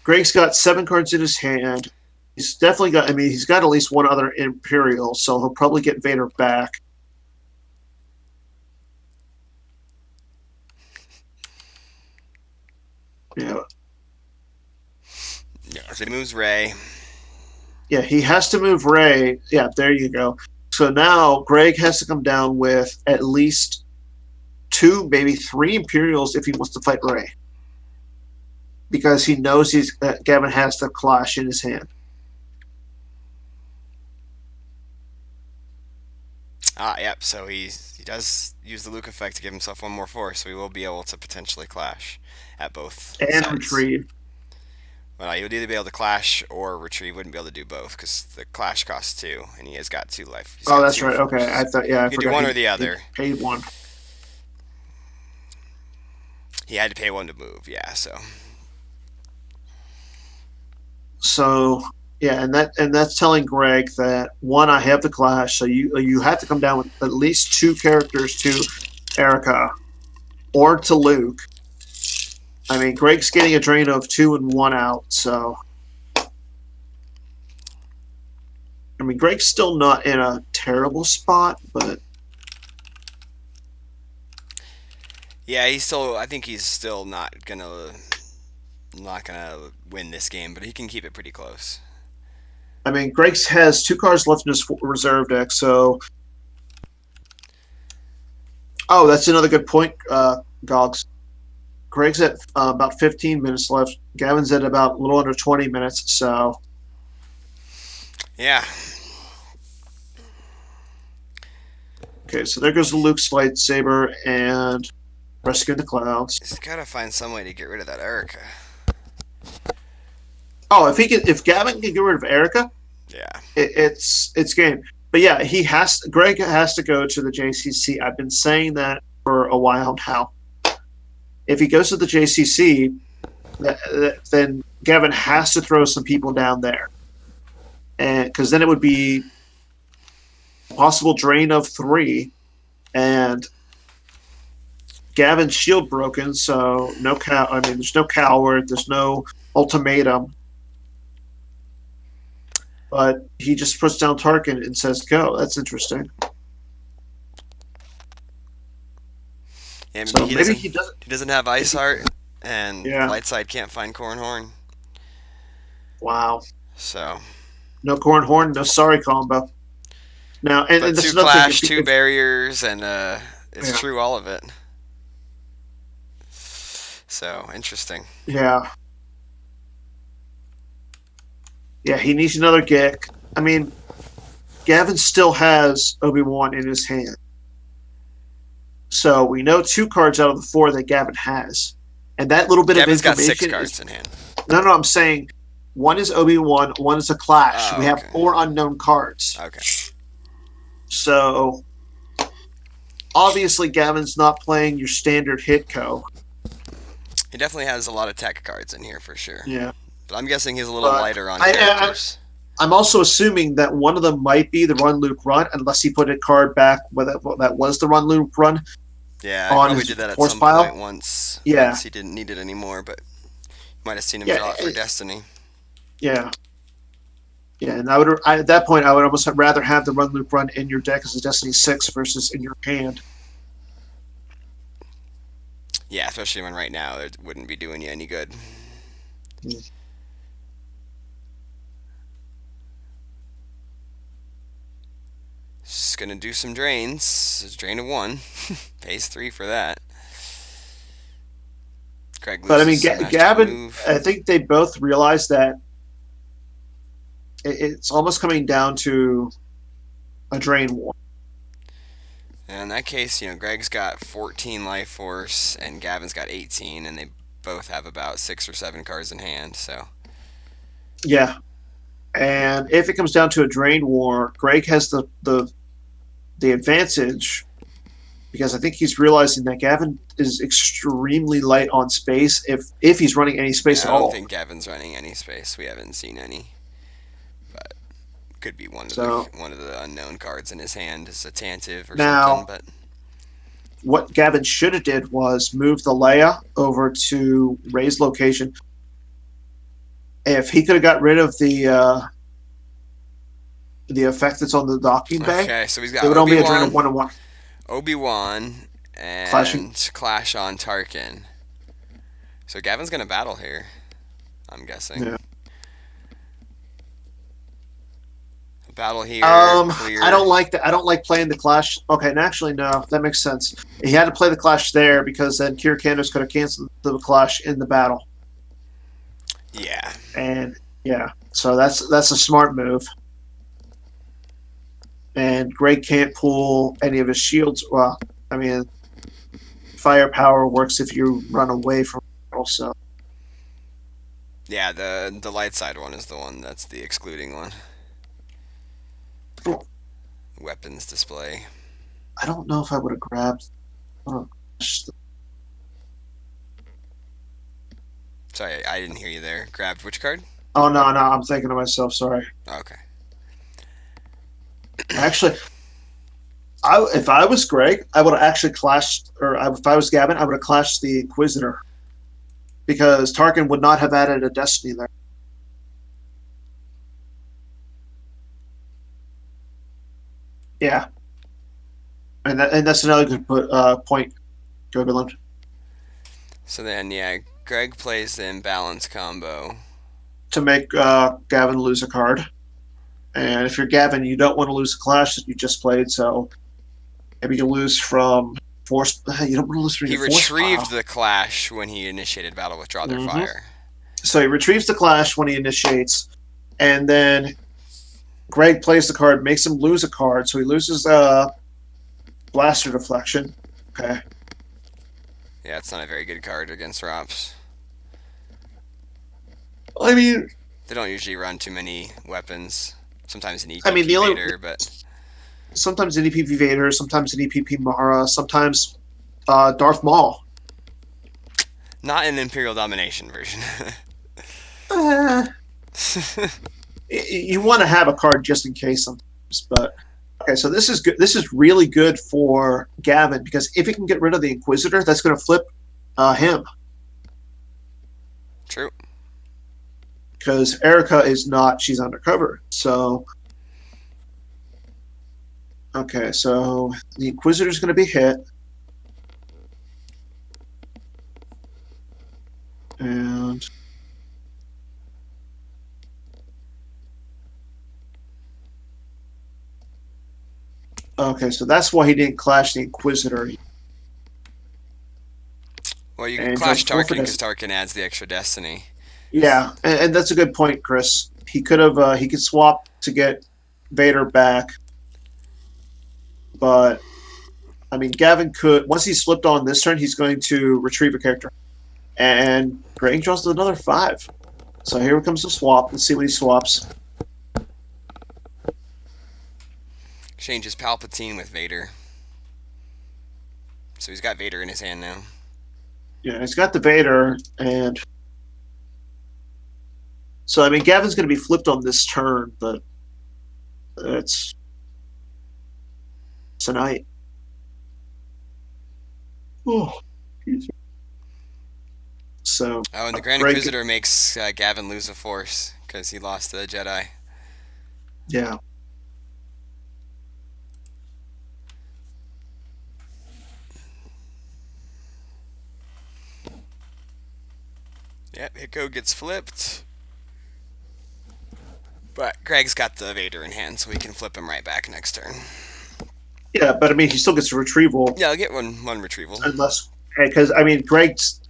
Greg's got 7 cards in his hand. He's definitely got. I mean, he's got at least one other Imperial, so he'll probably get Vader back. Yeah, Yeah, so he moves Ray. yeah, he has to move Ray. Yeah, there you go. So now Greg has to come down with at least 2, maybe 3 Imperials if he wants to fight Ray, because he knows Gavin has the Clash in his hand. Yep. So he does use the Luke effect to give himself 1 more force, so he will be able to potentially clash at both And sides. retrieve. Well, he would either be able to clash or retrieve. Wouldn't be able to do both because the clash costs 2, and he has got 2 life. He's Oh, got that's two right. Okay, I force. thought. Yeah, I He could do forgot one he or the he other. paid one. He had to pay 1 to move. Yeah. So So yeah, and that's telling Greg that one, I have the Clash, so you have to come down with at least 2 characters to Erica or to Luke. I mean, Greg's getting a drain of 2 and 1 out, so I mean, Greg's still not in a terrible spot, but yeah, he's still. I think he's still not gonna win this game, but he can keep it pretty close. I mean, Greg has 2 cards left in his reserve deck, so oh, that's another good point, Gogs. Greg's at about 15 minutes left. Gavin's at about a little under 20 minutes, so Yeah. okay, so there goes the Luke's lightsaber and rescuing the clouds. He's gotta find some way to get rid of that Erica. Oh, if Gavin can get rid of Erica, Yeah. it's game. But yeah, Greg has to go to the JCC. I've been saying that for a while now. If he goes to the JCC, then Gavin has to throw some people down there, and because then it would be a possible drain of 3, and Gavin's shield broken, so no cow. I mean, there's no coward. There's no ultimatum. But he just puts down Tarkin and says, "Go." That's interesting. Yeah. Maybe So he maybe doesn't. he doesn't. He doesn't have If Ice he, Heart, and yeah. Lightside can't find Cornhorn. Wow. So No corn horn. No sorry combo. Now, But and that's two another thing. clash, two barriers, and it's Yeah, true all of it. So interesting. yeah, yeah, he needs another Gick. I mean, Gavin still has Obi-Wan in his hand. So we know two cards out of the four that Gavin has. And that little bit of Gavin's got six information is cards in hand. no, no. I'm saying one is Obi-Wan, one is a Clash. We Oh, have okay. four unknown cards. Okay. So obviously, Gavin's not playing your standard Hitco. He definitely has a lot of tech cards in here for sure. Yeah, But I'm guessing he's a little but lighter on I, characters. I'm also assuming that one of them might be the Run Luke Run, unless he put a card back where that was the Run Luke Run Yeah, I on probably his did that at force some point pile. once. Yeah, Once he didn't need it anymore, but you might have seen him yeah, draw it for Destiny. yeah. Yeah, and at that point I would almost rather have the Run Loop Run in your deck as a Destiny 6 versus in your hand. Yeah, especially when right now it wouldn't be doing you any good. Mm. Just gonna do some drains. It's drain of one. Pays 3 for that. Greg But I loses mean, some masterful Gavin, move. I think they both realize that it's almost coming down to a drain war. And in that case, Greg's got 14 life force and Gavin's got 18, and they both have about 6 or 7 cards in hand. So Yeah, and if it comes down to a drain war, Greg has the advantage because I think he's realizing that Gavin is extremely light on space if he's running any space yeah, at I don't all. think Gavin's running any space. We haven't seen any, but could be So one of the unknown cards in his hand is a Tantive or something. now But what Gavin should have did was move the Leia over to Ray's location. If he could have got rid of the effect that's on the docking bay, okay, so he's it got would only be a drain of one and one Obi Wan, clashing. and Clash on Tarkin. So Gavin's gonna battle here. I'm guessing. Yeah. Battle here, I clear. don't like that. I don't like playing the clash. Okay, and actually, no, that makes sense. He had to play the clash there because then Kira Candos could have canceled the clash in the battle. Yeah. And yeah, so that's a smart move. And Greg can't pull any of his shields. Well, I mean, firepower works if you run away from it also. Yeah, the light side one is the one that's the excluding one. Weapons display. I don't know if I would have grabbed. Oh, Sorry, I didn't hear you there. Grabbed which card? oh no, no, I'm thinking to myself. Sorry. Okay. Actually, if I was Greg, I would have actually clashed, or if I was Gavin, I would have clashed the Inquisitor because Tarkin would not have added a Destiny there. Yeah, and that's another good point, Gogolin. So then, yeah, Greg plays the imbalance combo. To make Gavin lose a card. And if you're Gavin, you don't want to lose a clash that you just played, so maybe you lose from force. You don't want to lose from He your force retrieved pile. the clash when he initiated battle with Draw Their Fire. So he retrieves the clash when he initiates, and then Greg plays the card, makes him lose a card, so he loses blaster deflection. Okay. Yeah, it's not a very good card against Rops. I mean, They don't usually run too many weapons. Sometimes an I mean EPP the only Vader, but sometimes an EPP Vader, sometimes an EPP Mara, sometimes Darth Maul. not an Imperial Domination version. Uh, you want to have a card just in case sometimes, but okay. So this is good. This is really good for Gavin because if he can get rid of the Inquisitor, that's going to flip him True. because Erica is not. She's undercover. So okay, so the Inquisitor is going to be hit, and Okay, so that's why he didn't clash the Inquisitor. Well, you can And clash Joseph Tarkin Wolford because has, Tarkin adds the extra destiny. yeah, and that's a good point, Chris. He could swap to get Vader back, but I mean, Gavin could once he's flipped on this turn, he's going to retrieve a character, and Greg draws another 5. So here comes the swap. Let's see what he swaps. Changes Palpatine with Vader. So he's got Vader in his hand now. Yeah, he's got the Vader, and so I mean, Gavin's going to be flipped on this turn, but it's tonight. Oh, so Oh, and the Grand Greg, Inquisitor makes Gavin lose a force because he lost to the Jedi. yeah, Yep, Hiko gets flipped. But Greg's got the Vader in hand, so he can flip him right back next turn. yeah, but I mean, he still gets a retrieval Yeah, I'll get one retrieval. unless because I mean, Greg's.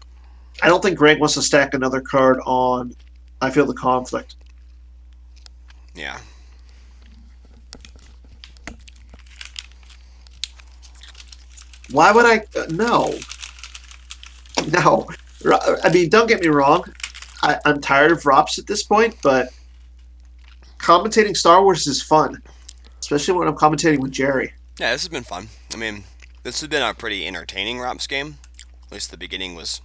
I don't think Greg wants to stack another card on. I feel the conflict. Yeah. Why would I? No, no. I mean, don't get me wrong. I'm tired of Rops at this point, but commentating Star Wars is fun, especially when I'm commentating with Jerry. Yeah, this has been fun. I mean, this has been a pretty entertaining Rops game. At least the beginning was.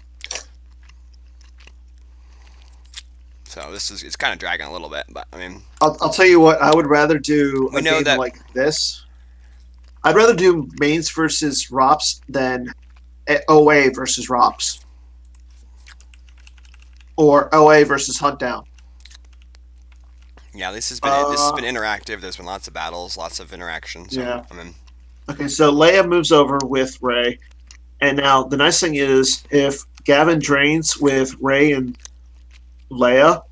So this is it's kind of dragging a little bit, but I mean, I'll tell you what. I would rather do we a know game that. like this. I'd rather do mains versus Rops than OA versus Rops or OA versus Hunt Down. Yeah, this has been Uh, interactive. There's been lots of battles, lots of interaction. So yeah. I mean, Okay, so Leia moves over with Ray. And now the nice thing is if Gavin drains with Ray and Leia,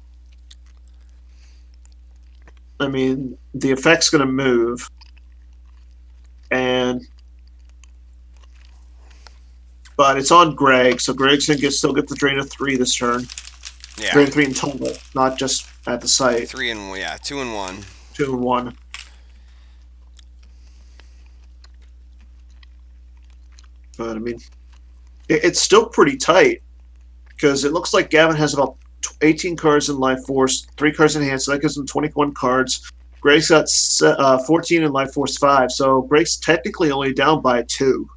I mean the effect's gonna move. And but it's on Greg, so Greg's gonna still get the drain of 3 this turn. yeah, Drain 3 in total, not just at the site. 2 and 1. 2 and 1. But I mean it's still pretty tight because it looks like Gavin has about 18 cards in Life Force, 3 cards in hand, so that gives him 21 cards. Greg's got 14 in Life Force 5, so Greg's technically only down by 2.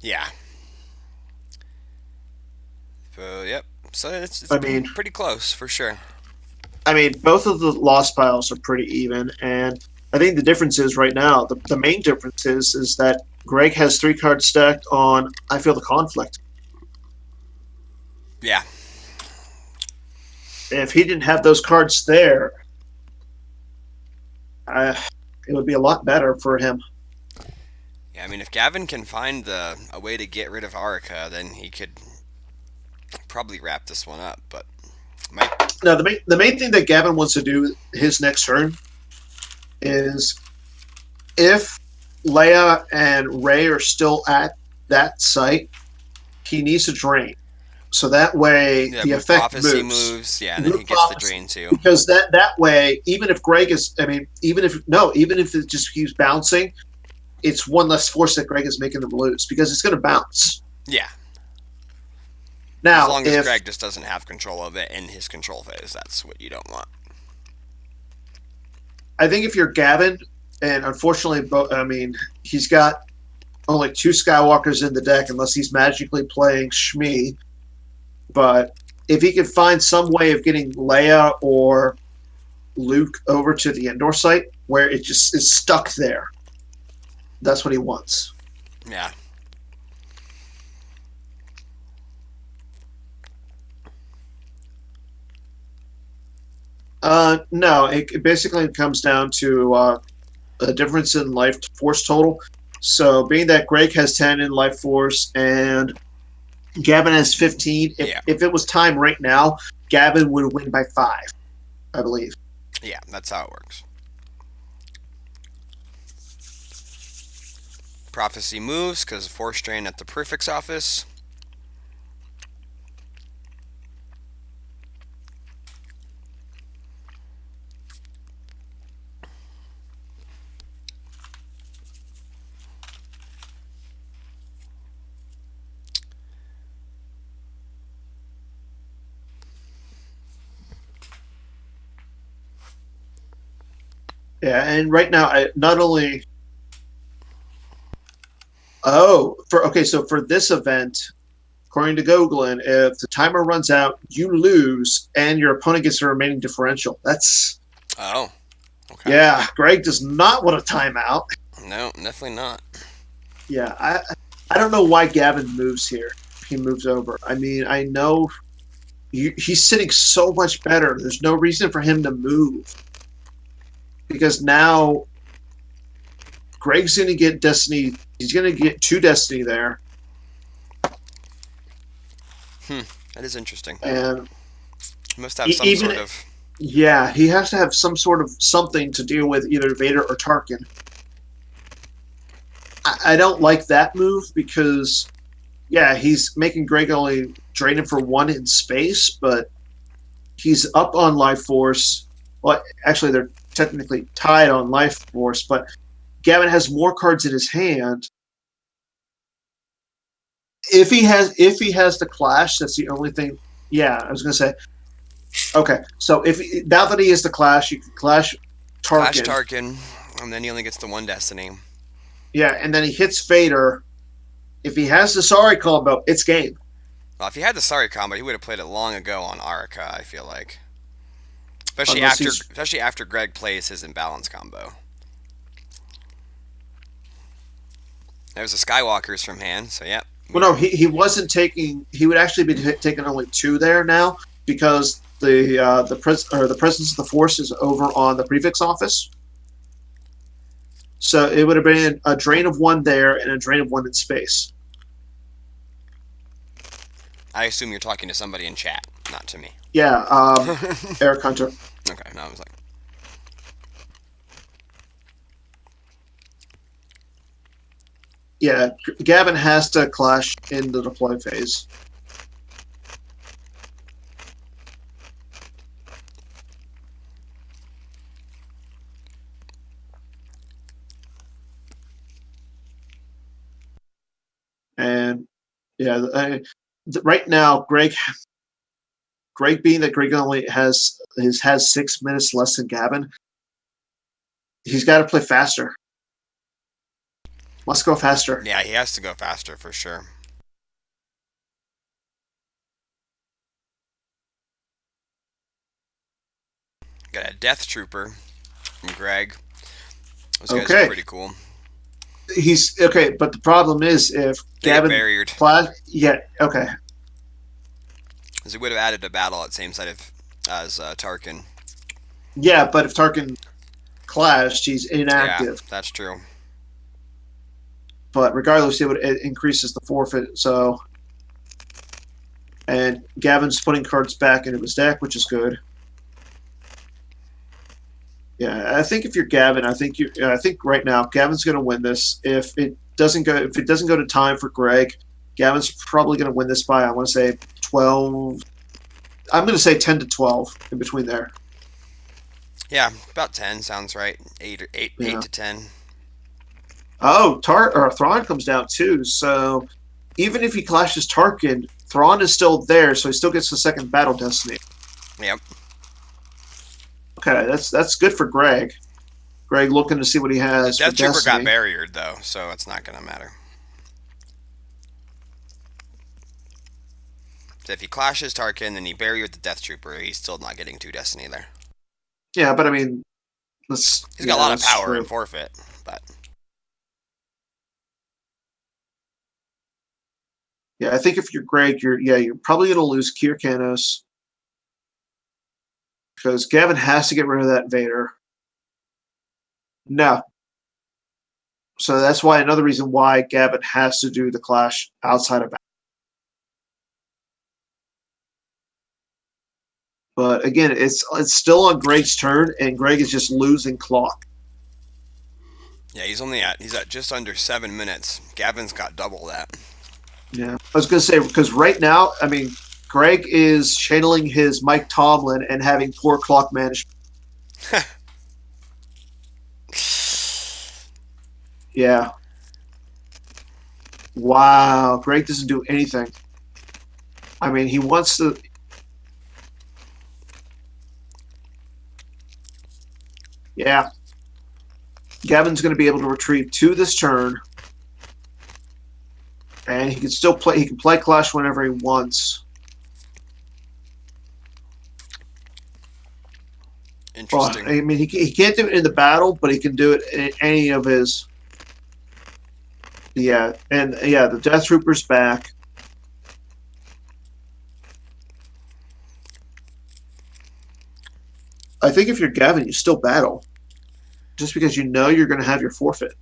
Yeah. So yep. So it's I been mean, pretty close for sure. both of the loss piles are pretty even, and I think the difference is right now. The main difference is that Greg has 3 cards stacked on. I feel the conflict. Yeah. If he didn't have those cards there, it would be a lot better for him. Yeah. I mean, if Gavin can find a way to get rid of Arica, then he could probably wrap this one up. But might. Now, the main thing that Gavin wants to do his next turn is if Leia and Ray are still at that site, he needs to drain. So that way Yeah, the effect prophecy moves. moves. Yeah, and then he gets the drain too. Because that way, even if Greg is, I mean, even if it just keeps bouncing, it's one less force that Greg is making them lose because it's going to bounce. Yeah. As Now, long as if Greg just doesn't have control of it in his control phase, that's what you don't want. I think if you're Gavin, and unfortunately, I mean, he's got only 2 Skywalkers in the deck unless he's magically playing Shmi. But if he could find some way of getting Leia or Luke over to the Endor site where it just is stuck there, that's what he wants. Yeah. No, it basically comes down to a difference in life force total. So, being that Greg has 10 in life force and Gavin has 15, if it was time right now, Gavin would win by 5, I believe. Yeah, that's how it works. Prophecy moves because Force Drain at the prefix office. Yeah, and right now, I not only so for this event, according to Gogolin, if the timer runs out, you lose, and your opponent gets the remaining differential. That's Oh, okay. yeah. Greg does not want a timeout. No, definitely not. Yeah, I don't know why Gavin moves here. He moves over. I mean, I know he's sitting so much better. There's no reason for him to move because now Greg's going to get Destiny. He's going to get 2 Destiny there, That is interesting. and He must have some even sort of. yeah, he has to have some sort of something to deal with either Vader or Tarkin. I don't like that move because yeah, he's making Greg only drain him for 1 in space, but he's up on life force. Well, actually, they're technically tied on life force, but Gavin has more cards in his hand. If he has the clash, that's the only thing. Yeah, I was gonna say. Okay, so if now that he has the clash, you can clash Clash Tarkin. Tarkin, and then he only gets the one Destiny. Yeah, and then he hits Vader. If he has the Sorry combo, it's game. Well, if he had the Sorry combo, he would have played it long ago on Arca, I feel like. Especially Unless after he's especially after Greg plays his imbalance combo. There's the Skywalkers from hand, so yeah. well, no, he wasn't taking. He would actually be taking only 2 there now because the presence of the Force is over on the prefix office. So it would have been a drain of 1 there and a drain of 1 in space. I assume you're talking to somebody in chat, not to me. Yeah, Eric Hunter. Okay, no, I was like, Yeah, Gavin has to clash in the deploy phase. And yeah, right now, Greg being that Greg only has 6 minutes less than Gavin, he's got to play faster. Must go faster. yeah, he has to go faster for sure. Got a Death Trooper from Greg. Those guys are Okay, pretty cool. he's okay, but the problem is if They get Gavin barriered, clash, yeah, okay, because he would have added a battle at same side of as Tarkin. yeah, but if Tarkin clashed, he's Yeah, inactive. that's true. But regardless, it increases the forfeit. So, and Gavin's putting cards back into his deck, which is good. Yeah, I think if you're Gavin, I think right now Gavin's going to win this. If it doesn't go to time for Greg, Gavin's probably going to win this by I want to say 12. I'm going to say 10 to 12 in between there. Yeah, about 10 sounds right. 8 Yeah. to 10. Oh, Thrawn comes down too. So even if he clashes Tarkin, Thrawn is still there, so he still gets the second battle destiny. Yep. Okay, that's good for Greg. Greg looking to see what he The has for Death Trooper got destiny. barriered though, so it's not gonna matter. So if he clashes Tarkin and he barriered the Death Trooper, he's still not getting 2 Destiny there. Yeah, but I mean, He's got a lot of that's power true. and forfeit, but Yeah, I think if you're Greg, you're probably going to lose Kier Canos because Gavin has to get rid of that Vader. No, so that's why another reason why Gavin has to do the clash outside of. But again, it's still on Greg's turn, and Greg is just losing clock. Yeah, he's at just under 7 minutes. Gavin's got double that. Yeah, I was going to say because right now, I mean, Greg is channeling his Mike Tomlin and having poor clock management. Yeah. Wow. Greg doesn't do anything. I mean, he wants to. Yeah. Gavin's going to be able to retrieve two this turn, and he can still play. He can play Clash whenever he wants. Well, Interesting. I mean, he can't do it in the battle, but he can do it in any of his. Yeah, and yeah, the Death Trooper's back. I think if you're Gavin, you still battle, just because you know you're going to have your forfeit.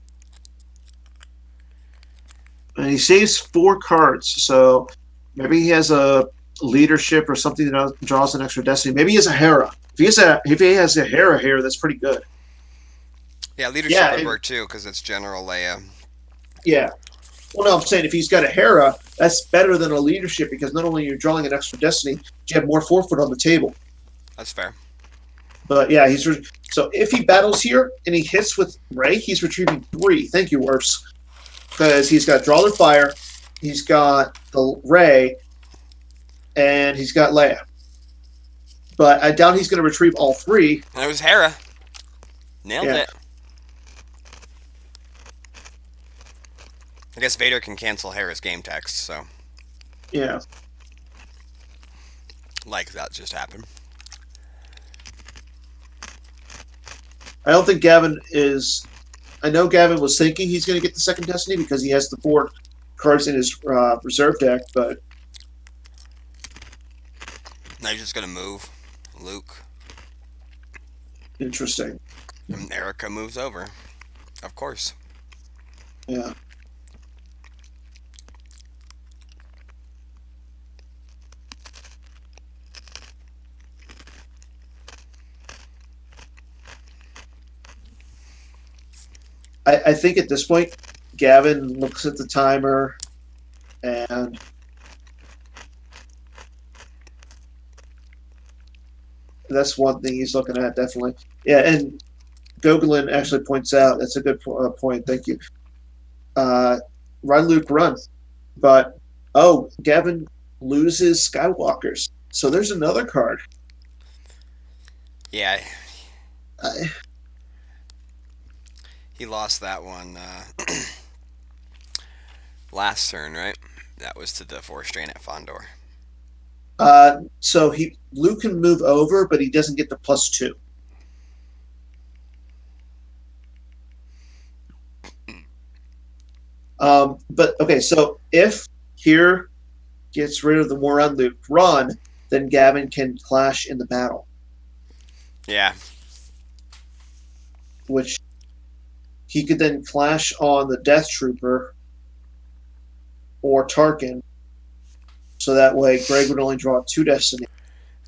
And he saves 4 cards, so maybe he has a leadership or something that draws an extra destiny. Maybe he has a Hera. If he has a Hera here, that's pretty good. Yeah, leadership Yeah, would work too because it's General Leia. yeah. Well, no, I'm saying if he's got a Hera, that's better than a leadership because not only you're drawing an extra destiny, but you have more forfeit on the table. That's fair. But yeah, so if he battles here and he hits with Ray, he's retrieving 3. Thank you, Worfs, because he's got Draw the Fire, he's got the Ray, and he's got Leia. But I doubt he's going to retrieve all 3. And it was Hera. Nailed Yeah, it. I guess Vader can cancel Hera's game text, so yeah. like that just happened. I don't think Gavin is. I know Gavin was thinking he's going to get the second Destiny because he has the 4 cards in his reserve deck, but Now he's just gonna move Luke, interesting. and Erica moves over. Of course. Yeah. I think at this point, Gavin looks at the timer and that's one thing he's looking at, definitely. Yeah, and Gogolin actually points out that's a good point. Thank you. Run, Luke, run. But, oh, Gavin loses Skywalkers. So there's another card. Yeah, I, he lost that one last turn, right? That was to the Force Strain at Fondor. so Luke can move over, but he doesn't get the +2. But okay, so if here gets rid of the more on Luke run, then Gavin can clash in the battle, Yeah, which he could then clash on the Death Trooper or Tarkin. So that way, Greg would only draw 2 destiny,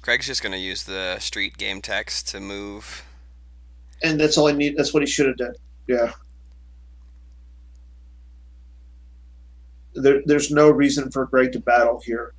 Greg's just gonna use the street game text to move. and that's all I need. That's what he should have done. Yeah, there's no reason for Greg to battle here.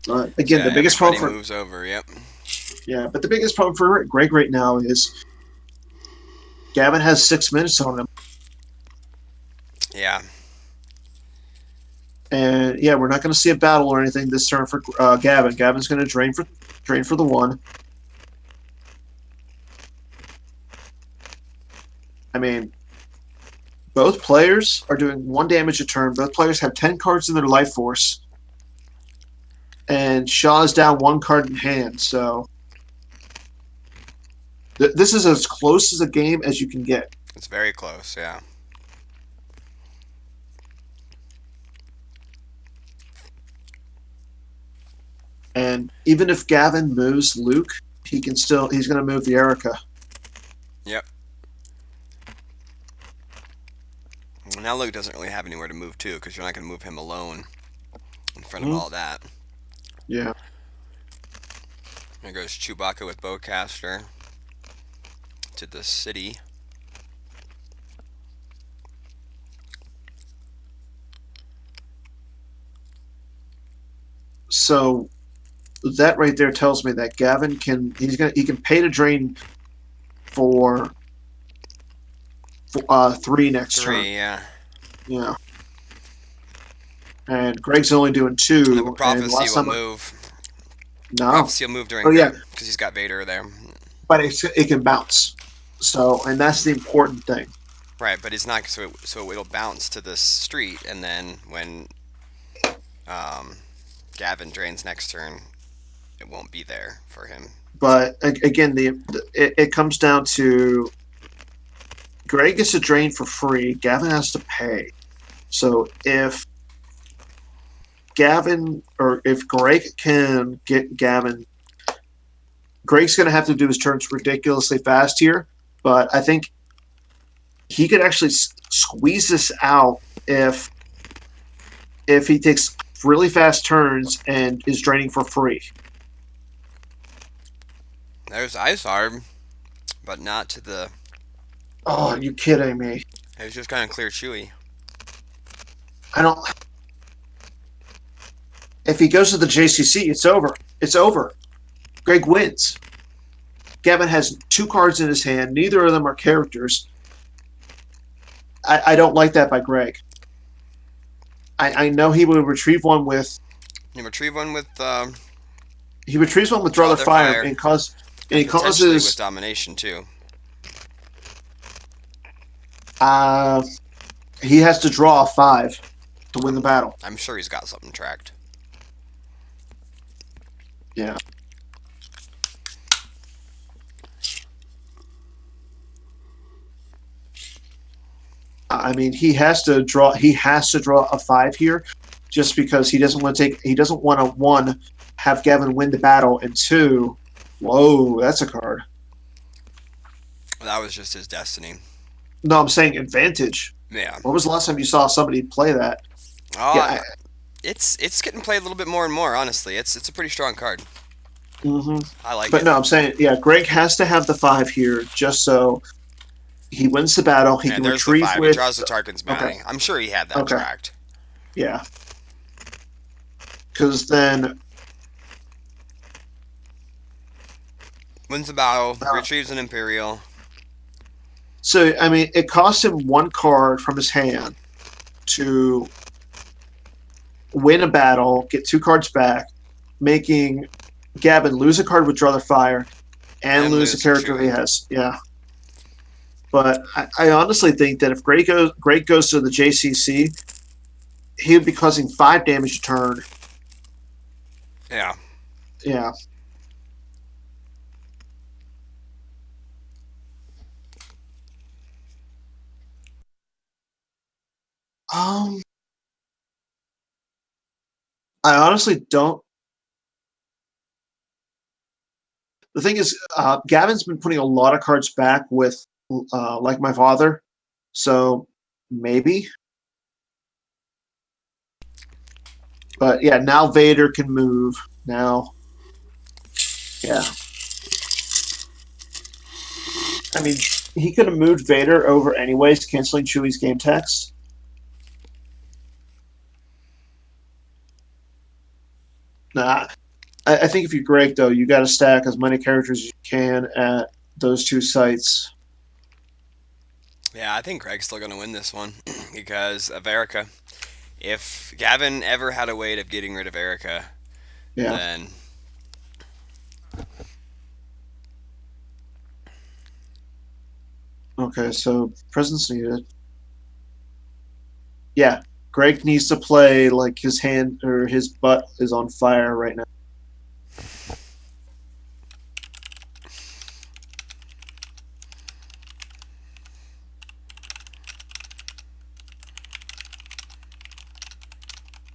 So Again, yeah, the biggest problem everybody for moves over. Yep. yeah, but the biggest problem for Greg right now is Gavin has 6 minutes on him. Yeah. And yeah, we're not going to see a battle or anything this turn for Gavin. Gavin's going to drain for the 1. I mean, both players are doing 1 damage a turn. Both players have 10 cards in their life force, and Shaw is down 1 card in hand. So this is as close as a game as you can get. It's very close. Yeah. And even if Gavin moves Luke, he's going to move the Erica. Yep. Now Luke doesn't really have anywhere to move to because you're not going to move him alone in front of Hmm. all that. Yeah. There goes Chewbacca with Bowcaster to the city. So that right there tells me that Gavin he can pay to drain for 3 next turn. 3, yeah. Yeah. And Greg's only doing And then 2. And Prophecy last will time, move. no. Prophecy will move during Oh yeah, Greg because he's got Vader there. but it can bounce. So, and that's the important thing. Right, but it's not so it'll bounce to the street, and then when um, Gavin drains next turn, it won't be there for him. But again, it comes down to Greg gets a drain for free. Gavin has to pay. So if Greg can get Gavin, Greg's going to have to do his turns ridiculously fast here. But I think he could actually squeeze this out if he takes really fast turns and is draining for free. There's Ice Arm, but not to the. Oh, are you kidding me? It was just kind of clear Chewy. I don't. If he goes to the JCC, it's over. It's over. Greg wins. Gavin has 2 cards in his hand. Neither of them are characters. I don't like that by Greg. I know he would retrieve one with. You retrieve one with He retrieves one with Draw Draw the Their Fire Fire, and and he potentially with causes. Domination too. Uh, he has to draw a 5 to win the battle. I'm sure he's got something tracked. Yeah. I mean, he has to draw. He has to draw a 5 here, just because he doesn't want to take. He doesn't want to, 1, have Gavin win the battle, and 2, whoa, that's a card. That was just his destiny. No, I'm saying advantage. Yeah. When was the last time you saw somebody play that? Oh, Yeah. it's getting played a little bit more and more. Honestly, it's a pretty strong card. Mm-hmm. I like But it. no, I'm saying, yeah, Greg has to have the 5 here just so he wins the battle. He Yeah, can there's the retrieve 5. He with. draws the Tarkin's Okay. bounty. I'm sure he had that Okay. tracked. Yeah. Because then. Wins the battle, retrieves an Imperial. So, I mean, it costs him 1 card from his hand to win a battle, get 2 cards back, making Gavin lose a card with Draw the Fire and lose a lose to character he Chewie. has. Yeah. But I honestly think that if Greg goes to the JCC, he would be causing 5 damage a turn. Yeah. Yeah. Um, I honestly don't. The thing is, Gavin's been putting a lot of cards back with, like my father, so maybe. But yeah, now Vader can move. Now, yeah. I mean, he could have moved Vader over anyways, canceling Chewie's game text. Nah, I think if you're Greg, though, you got to stack as many characters as you can at those 2 sites. Yeah, I think Greg's still going to win this one because of Erica. If Gavin ever had a way of getting rid of Erica, Yeah. then Okay, so presence needed. Yeah, Greg needs to play like his hand or his butt is on fire right now.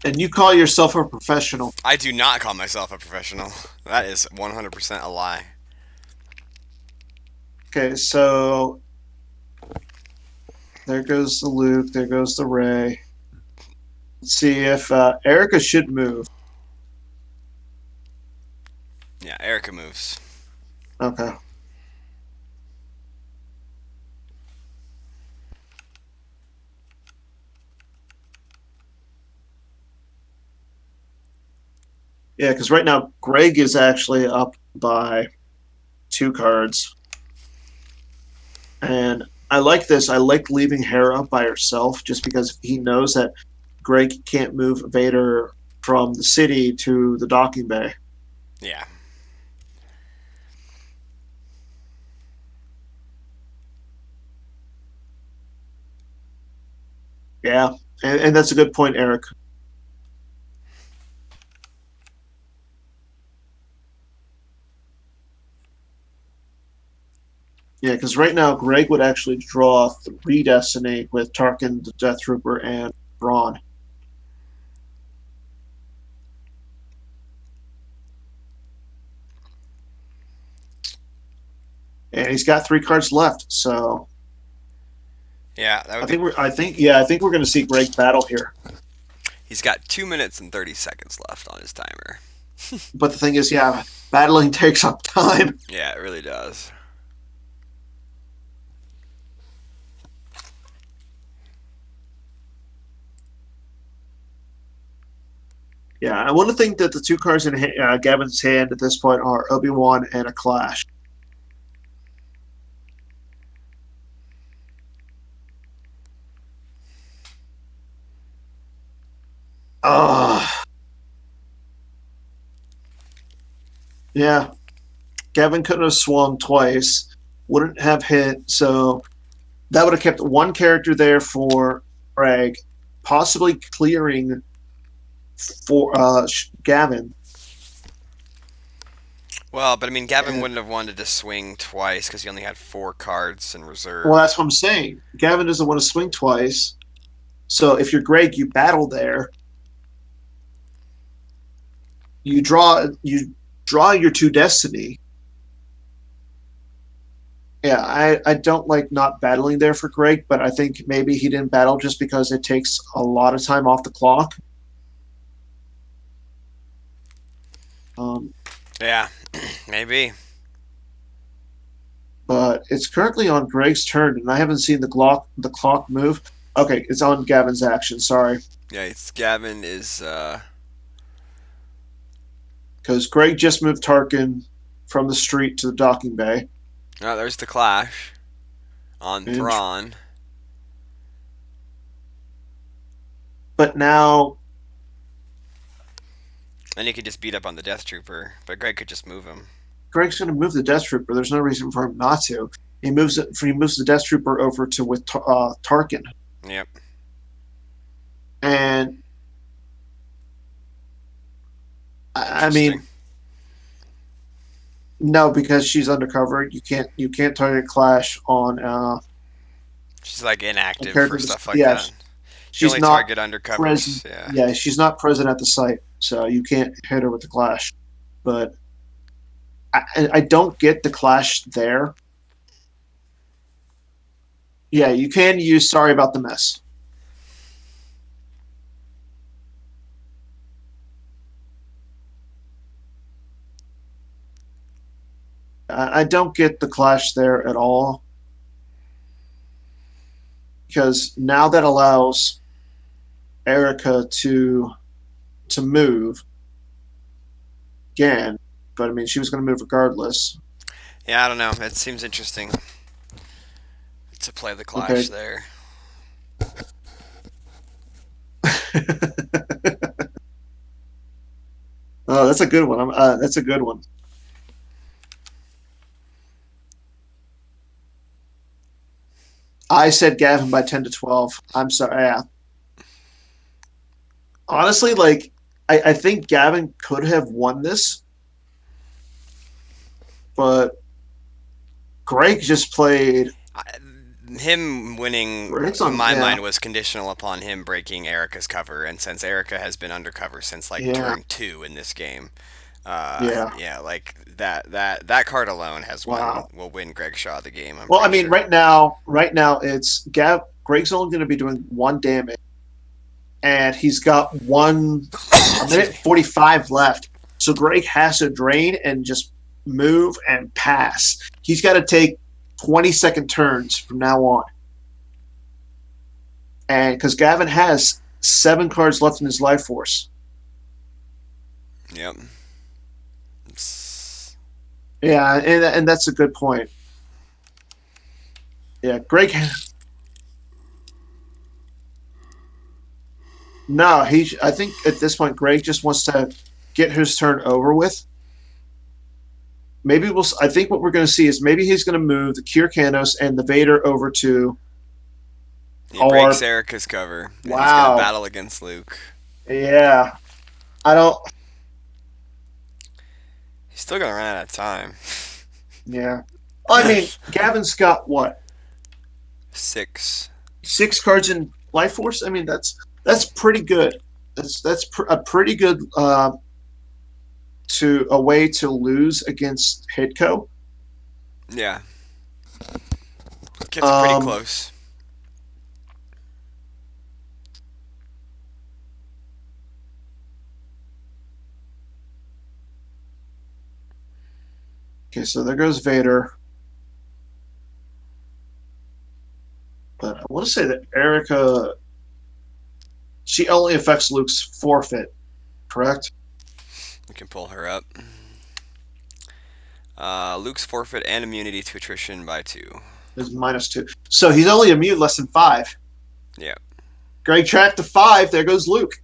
And you call yourself a professional. I do not call myself a professional. That is 100% a lie. Okay, so there goes the Luke. There goes the Ray. Let's see if Erica should move. Yeah, Erica moves. Okay. Yeah, because right now Greg is actually up by 2 cards. And I like this. I like leaving Hera by herself just because he knows that Greg can't move Vader from the city to the docking bay. Yeah. Yeah, and that's a good point, Eric. Yeah, because right now Greg would actually draw 3 Destiny with Tarkin, the Death Trooper, and Braun. And he's got 3 cards left, so Yeah, that would be. I think we're going to see Greg battle here. He's got 2 minutes and 30 seconds left on his timer. But the thing is, yeah, battling takes up time. Yeah, it really does. Yeah, I want to think that the 2 cards in Gavin's hand at this point are Obi-Wan and a Clash. Oh, yeah. Gavin couldn't have swung twice, wouldn't have hit, so that would have kept 1 character there for Greg, possibly clearing for Gavin. Well, but I mean, Gavin And, wouldn't have wanted to swing twice because he only had 4 cards in well, reserve. that's what I'm saying. Gavin doesn't want to swing twice. So if you're Greg, you battle there. You draw your 2 Destiny. Yeah, I don't like not battling there for Greg, but I think maybe he didn't battle just because it takes a lot of time off the clock. Um, Yeah, maybe. but it's currently on Greg's turn, and I haven't seen the clock move. Okay, it's on Gavin's action. Sorry, Yeah, it's Gavin is. because Greg just moved Tarkin from the street to the docking bay, Oh, there's the clash on and Thrawn. but now And he could just beat up on the Death Trooper, but Greg could just move him. Greg's going to move the Death Trooper. There's no reason for him not to. He moves it. He moves the Death Trooper over to with Tarkin, Yep. and I Interesting. mean, no, because she's undercover. You can't target Clash She's like on inactive for character. stuff like Yeah, that. You can she's only not target present. undercovers. Yeah. Yeah, she's not present at the site, so you can't hit her with the Clash. But I don't get the Clash there. Yeah, you can use Sorry About the Mess. I don't get the Clash there at all because now that allows Erica to move again. But I mean, she was going to move regardless. Yeah, I don't know. It seems interesting to play the clash Okay. there. Oh, that's a good one. That's a good one. I said Gavin by 10 to 12. I'm sorry. Yeah. Honestly, like I think Gavin could have won this, but Greg just played. I, him winning, Greg's in on. my Yeah, mind, was conditional upon him breaking Erica's cover, and since Erica has been undercover since like yeah, turn two in this game, yeah. yeah, like that card alone has won Wow. will win Greg Shaw the game. I'm Well, I pretty mean, sure. right now, it's Greg's only going to be doing one damage, and he's got a Excuse minute me. 45 left. So Greg has to drain and just move and pass. He's got to take 20-second turns from now on, and because Gavin has 7 cards left in his life force. Yep. It's- Yeah, and that's a good point. Yeah, Greg. No, he. I think at this point, Greg just wants to get his turn over with. Maybe we'll. I think what we're going to see is maybe he's going to move the Kyrkanos and the Vader over to He breaks our. Erica's cover, and he's gonna Wow. battle against Luke. Yeah. I don't. He's still gonna run out of time. Yeah. I mean, Gavin's got what, 6. 6 cards in life force. I mean, that's pretty good. That's a pretty good to a way to lose against Hitco. Yeah, gets it pretty Um. close. Okay, so there goes Vader. But I want to say that Erica, she only affects Luke's forfeit, correct? We can pull her up. Luke's forfeit and immunity to attrition by 2. Is -2. So he's only immune less than 5. Yeah, Greg tracked to 5. There goes Luke.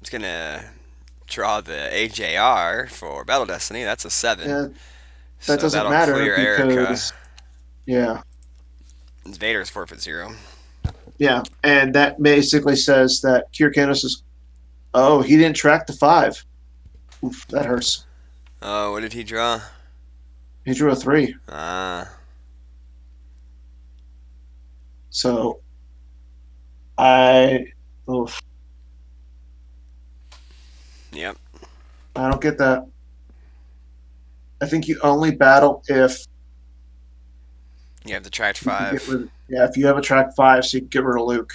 it's gonna draw the AJR for Battle Destiny. That's a 7. And that So doesn't that'll matter clear Erica. because, yeah, Vader's forfeit 0. yeah. And that basically says that Kyrkanos is, oh, he didn't track to 5. Oof, that hurts. Oh, what did he draw? He drew a 3. Ah, So I, oof, yep. I don't get that. I think you only battle if You have the tracked you can get 5. rid. Yeah, if you have a track 5, so you can get rid of Luke.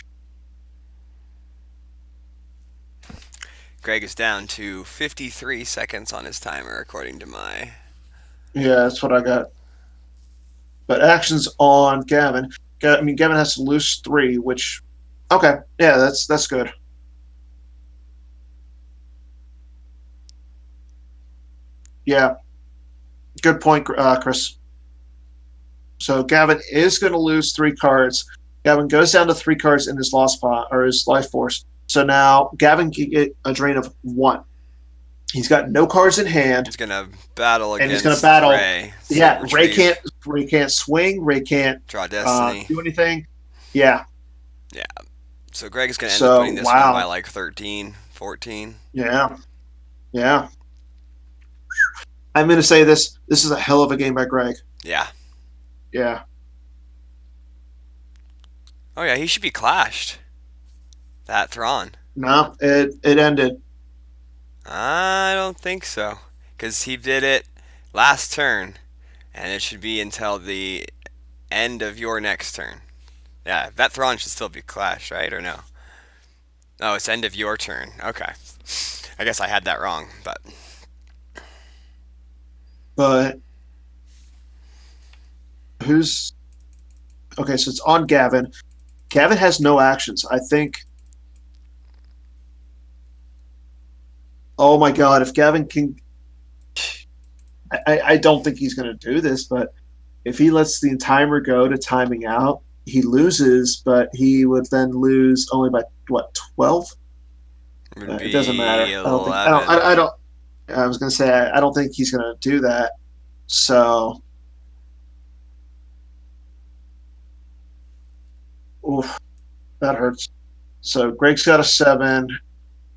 Greg is down to 53 seconds on his timer, according to my. Yeah, that's what I got. But actions on Gavin. I mean, Gavin has to lose 3, which, okay, yeah, that's good. Yeah, good point, Chris. So Gavin is going to lose 3 cards. Gavin goes down to 3 cards in his lost pot or his life force. So now Gavin can get a drain of 1. He's got no cards in hand, He's gonna battle and he's going to against battle. Ray. So Yeah, retrieve, Ray can't swing. Ray can't draw Destiny. do anything. Yeah. Yeah. So Greg's gonna end up So winning this one by wow. like 13, 14. Yeah. Yeah. I'm going to say this. This is a hell of a game by Greg. Yeah. Yeah. Oh yeah, he should be clashed. That Thrawn. No, it ended. I don't think so, because he did it last turn, and it should be until the end of your next turn. Yeah, that Thrawn should still be clashed, right? Or no? Oh, it's end of your turn. Okay. I guess I had that wrong, but But who's okay? So it's on Gavin. Gavin has no actions. I think. Oh my God! If Gavin can, I don't think he's going to do this. But if he lets the timer go to timing out, he loses. But he would then lose only by what, 12? it would It doesn't be matter. I don't think. I don't. 11. I don't. I was going to say I don't think he's going to do that. So, oof, that hurts. So Greg's got a 7,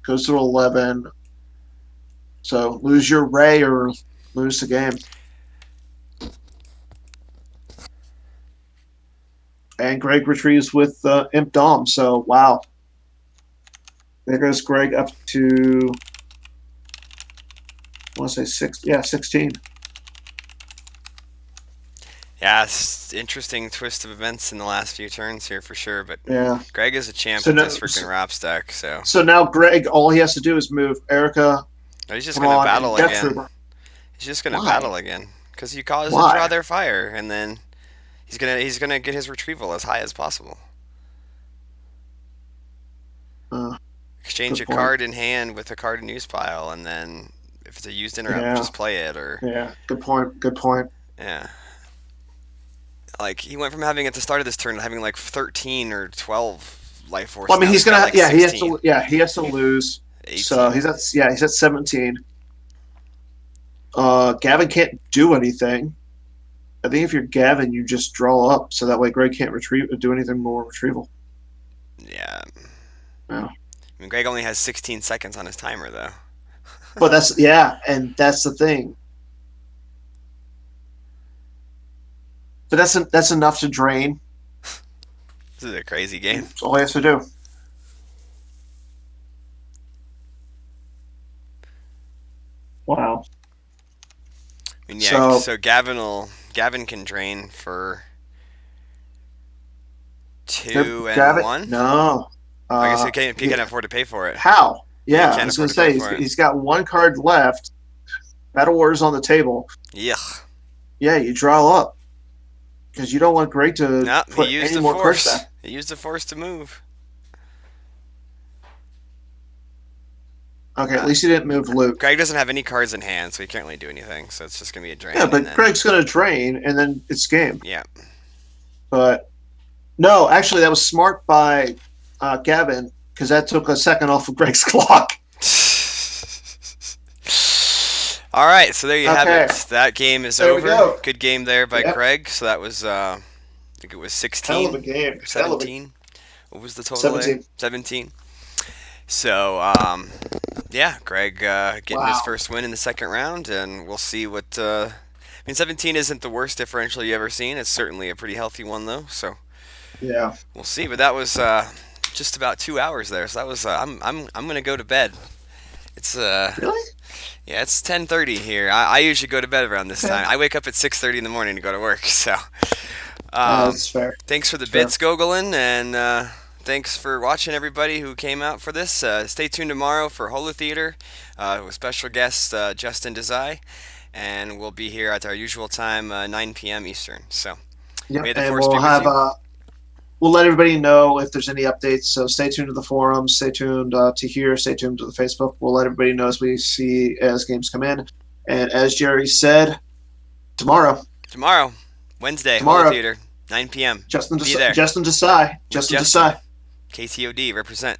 goes to 11. So lose your Ray or lose the game. And Greg retrieves with Imp Dom. So, wow. There goes Greg up to, I want to say 16. Yeah, it's interesting twist of events in the last few turns here for sure. But Yeah. Greg is a champ So, with no, this freaking Rop stack, so so now Greg, all he has to do is move Erica, he's just gonna Braun, and battle Death again. Trooper. He's just gonna Why? battle again because you caused to draw Why? their fire, and then he's gonna get his retrieval as high as possible. Uh, Exchange good a point. card in hand with a card in use pile, and then if it's a used interrupt, Yeah. just play it. Or Yeah. Good point. Good point. yeah, like he went from having at the start of this turn to having like 13 or 12 life force. Well, I mean, Now he's he's got gonna. like Yeah, he has to. 16, Yeah, he has to lose. So 18. he's at 17. Gavin can't do anything. I think if you're Gavin, you just draw up, so that way Greg can't do anything more retrieval. Yeah, Yeah. I mean Greg only has 16 seconds on his timer though. But and that's the thing. But that's enough to drain. This is a crazy game. That's all he has to do. Wow. I mean, yeah. So So Gavin can drain for two and Gavin, one. no. I guess he Yeah, can't afford to pay for it. how? Yeah, he Yeah, I can't was afford gonna to pay say for it. he's got one card left. Battle Warriors on the table. Yuck. Yeah, you draw up because you don't want Greg to Nope, he put used any the more cards force. back. He used the force to move. Okay, at Uh, least he didn't move Luke. Greg doesn't have any cards in hand, so he can't really do anything. So it's just gonna be a Yeah, drain, and but then Greg's gonna drain and then it's game. yeah. But no, actually, that was smart by Gavin because that took a second off of Greg's clock. All right, so there you have Okay, it. That game is there we over. go. Good game there by Yep, Greg. So that was, I think it was hell of 16 a game. or Hell of a 17. What was the total there? 17. 17. So, yeah, Greg getting his Wow. first win in the second round, and we'll see what. I mean, 17 isn't the worst differential you ever seen. It's certainly a pretty healthy one, though. So Yeah. we'll see. But that was just about 2 hours there. So that was. I'm gonna go to bed. It's Really? yeah, it's 10:30 here. I usually go to bed around this Okay. time. I wake up at 6:30 in the morning to go to work. So, um, That's fair. thanks for the That's fair. bits, Gogolin, and thanks for watching everybody who came out for this. Stay tuned tomorrow for Holo Theater with special guest Justin Desai, and we'll be here at our usual time, 9 p.m. Eastern. So, Yep. may the And force be with you. we'll let everybody know if there's any updates. So stay tuned to the forums. Stay tuned to here. Stay tuned to the Facebook. We'll let everybody know as games come in. And as Jerry said, tomorrow, Tomorrow, Wednesday, Holo tomorrow, Theater, 9 p.m. Justin Be there Desai, with Justin Justin. Desai. KTOD represent.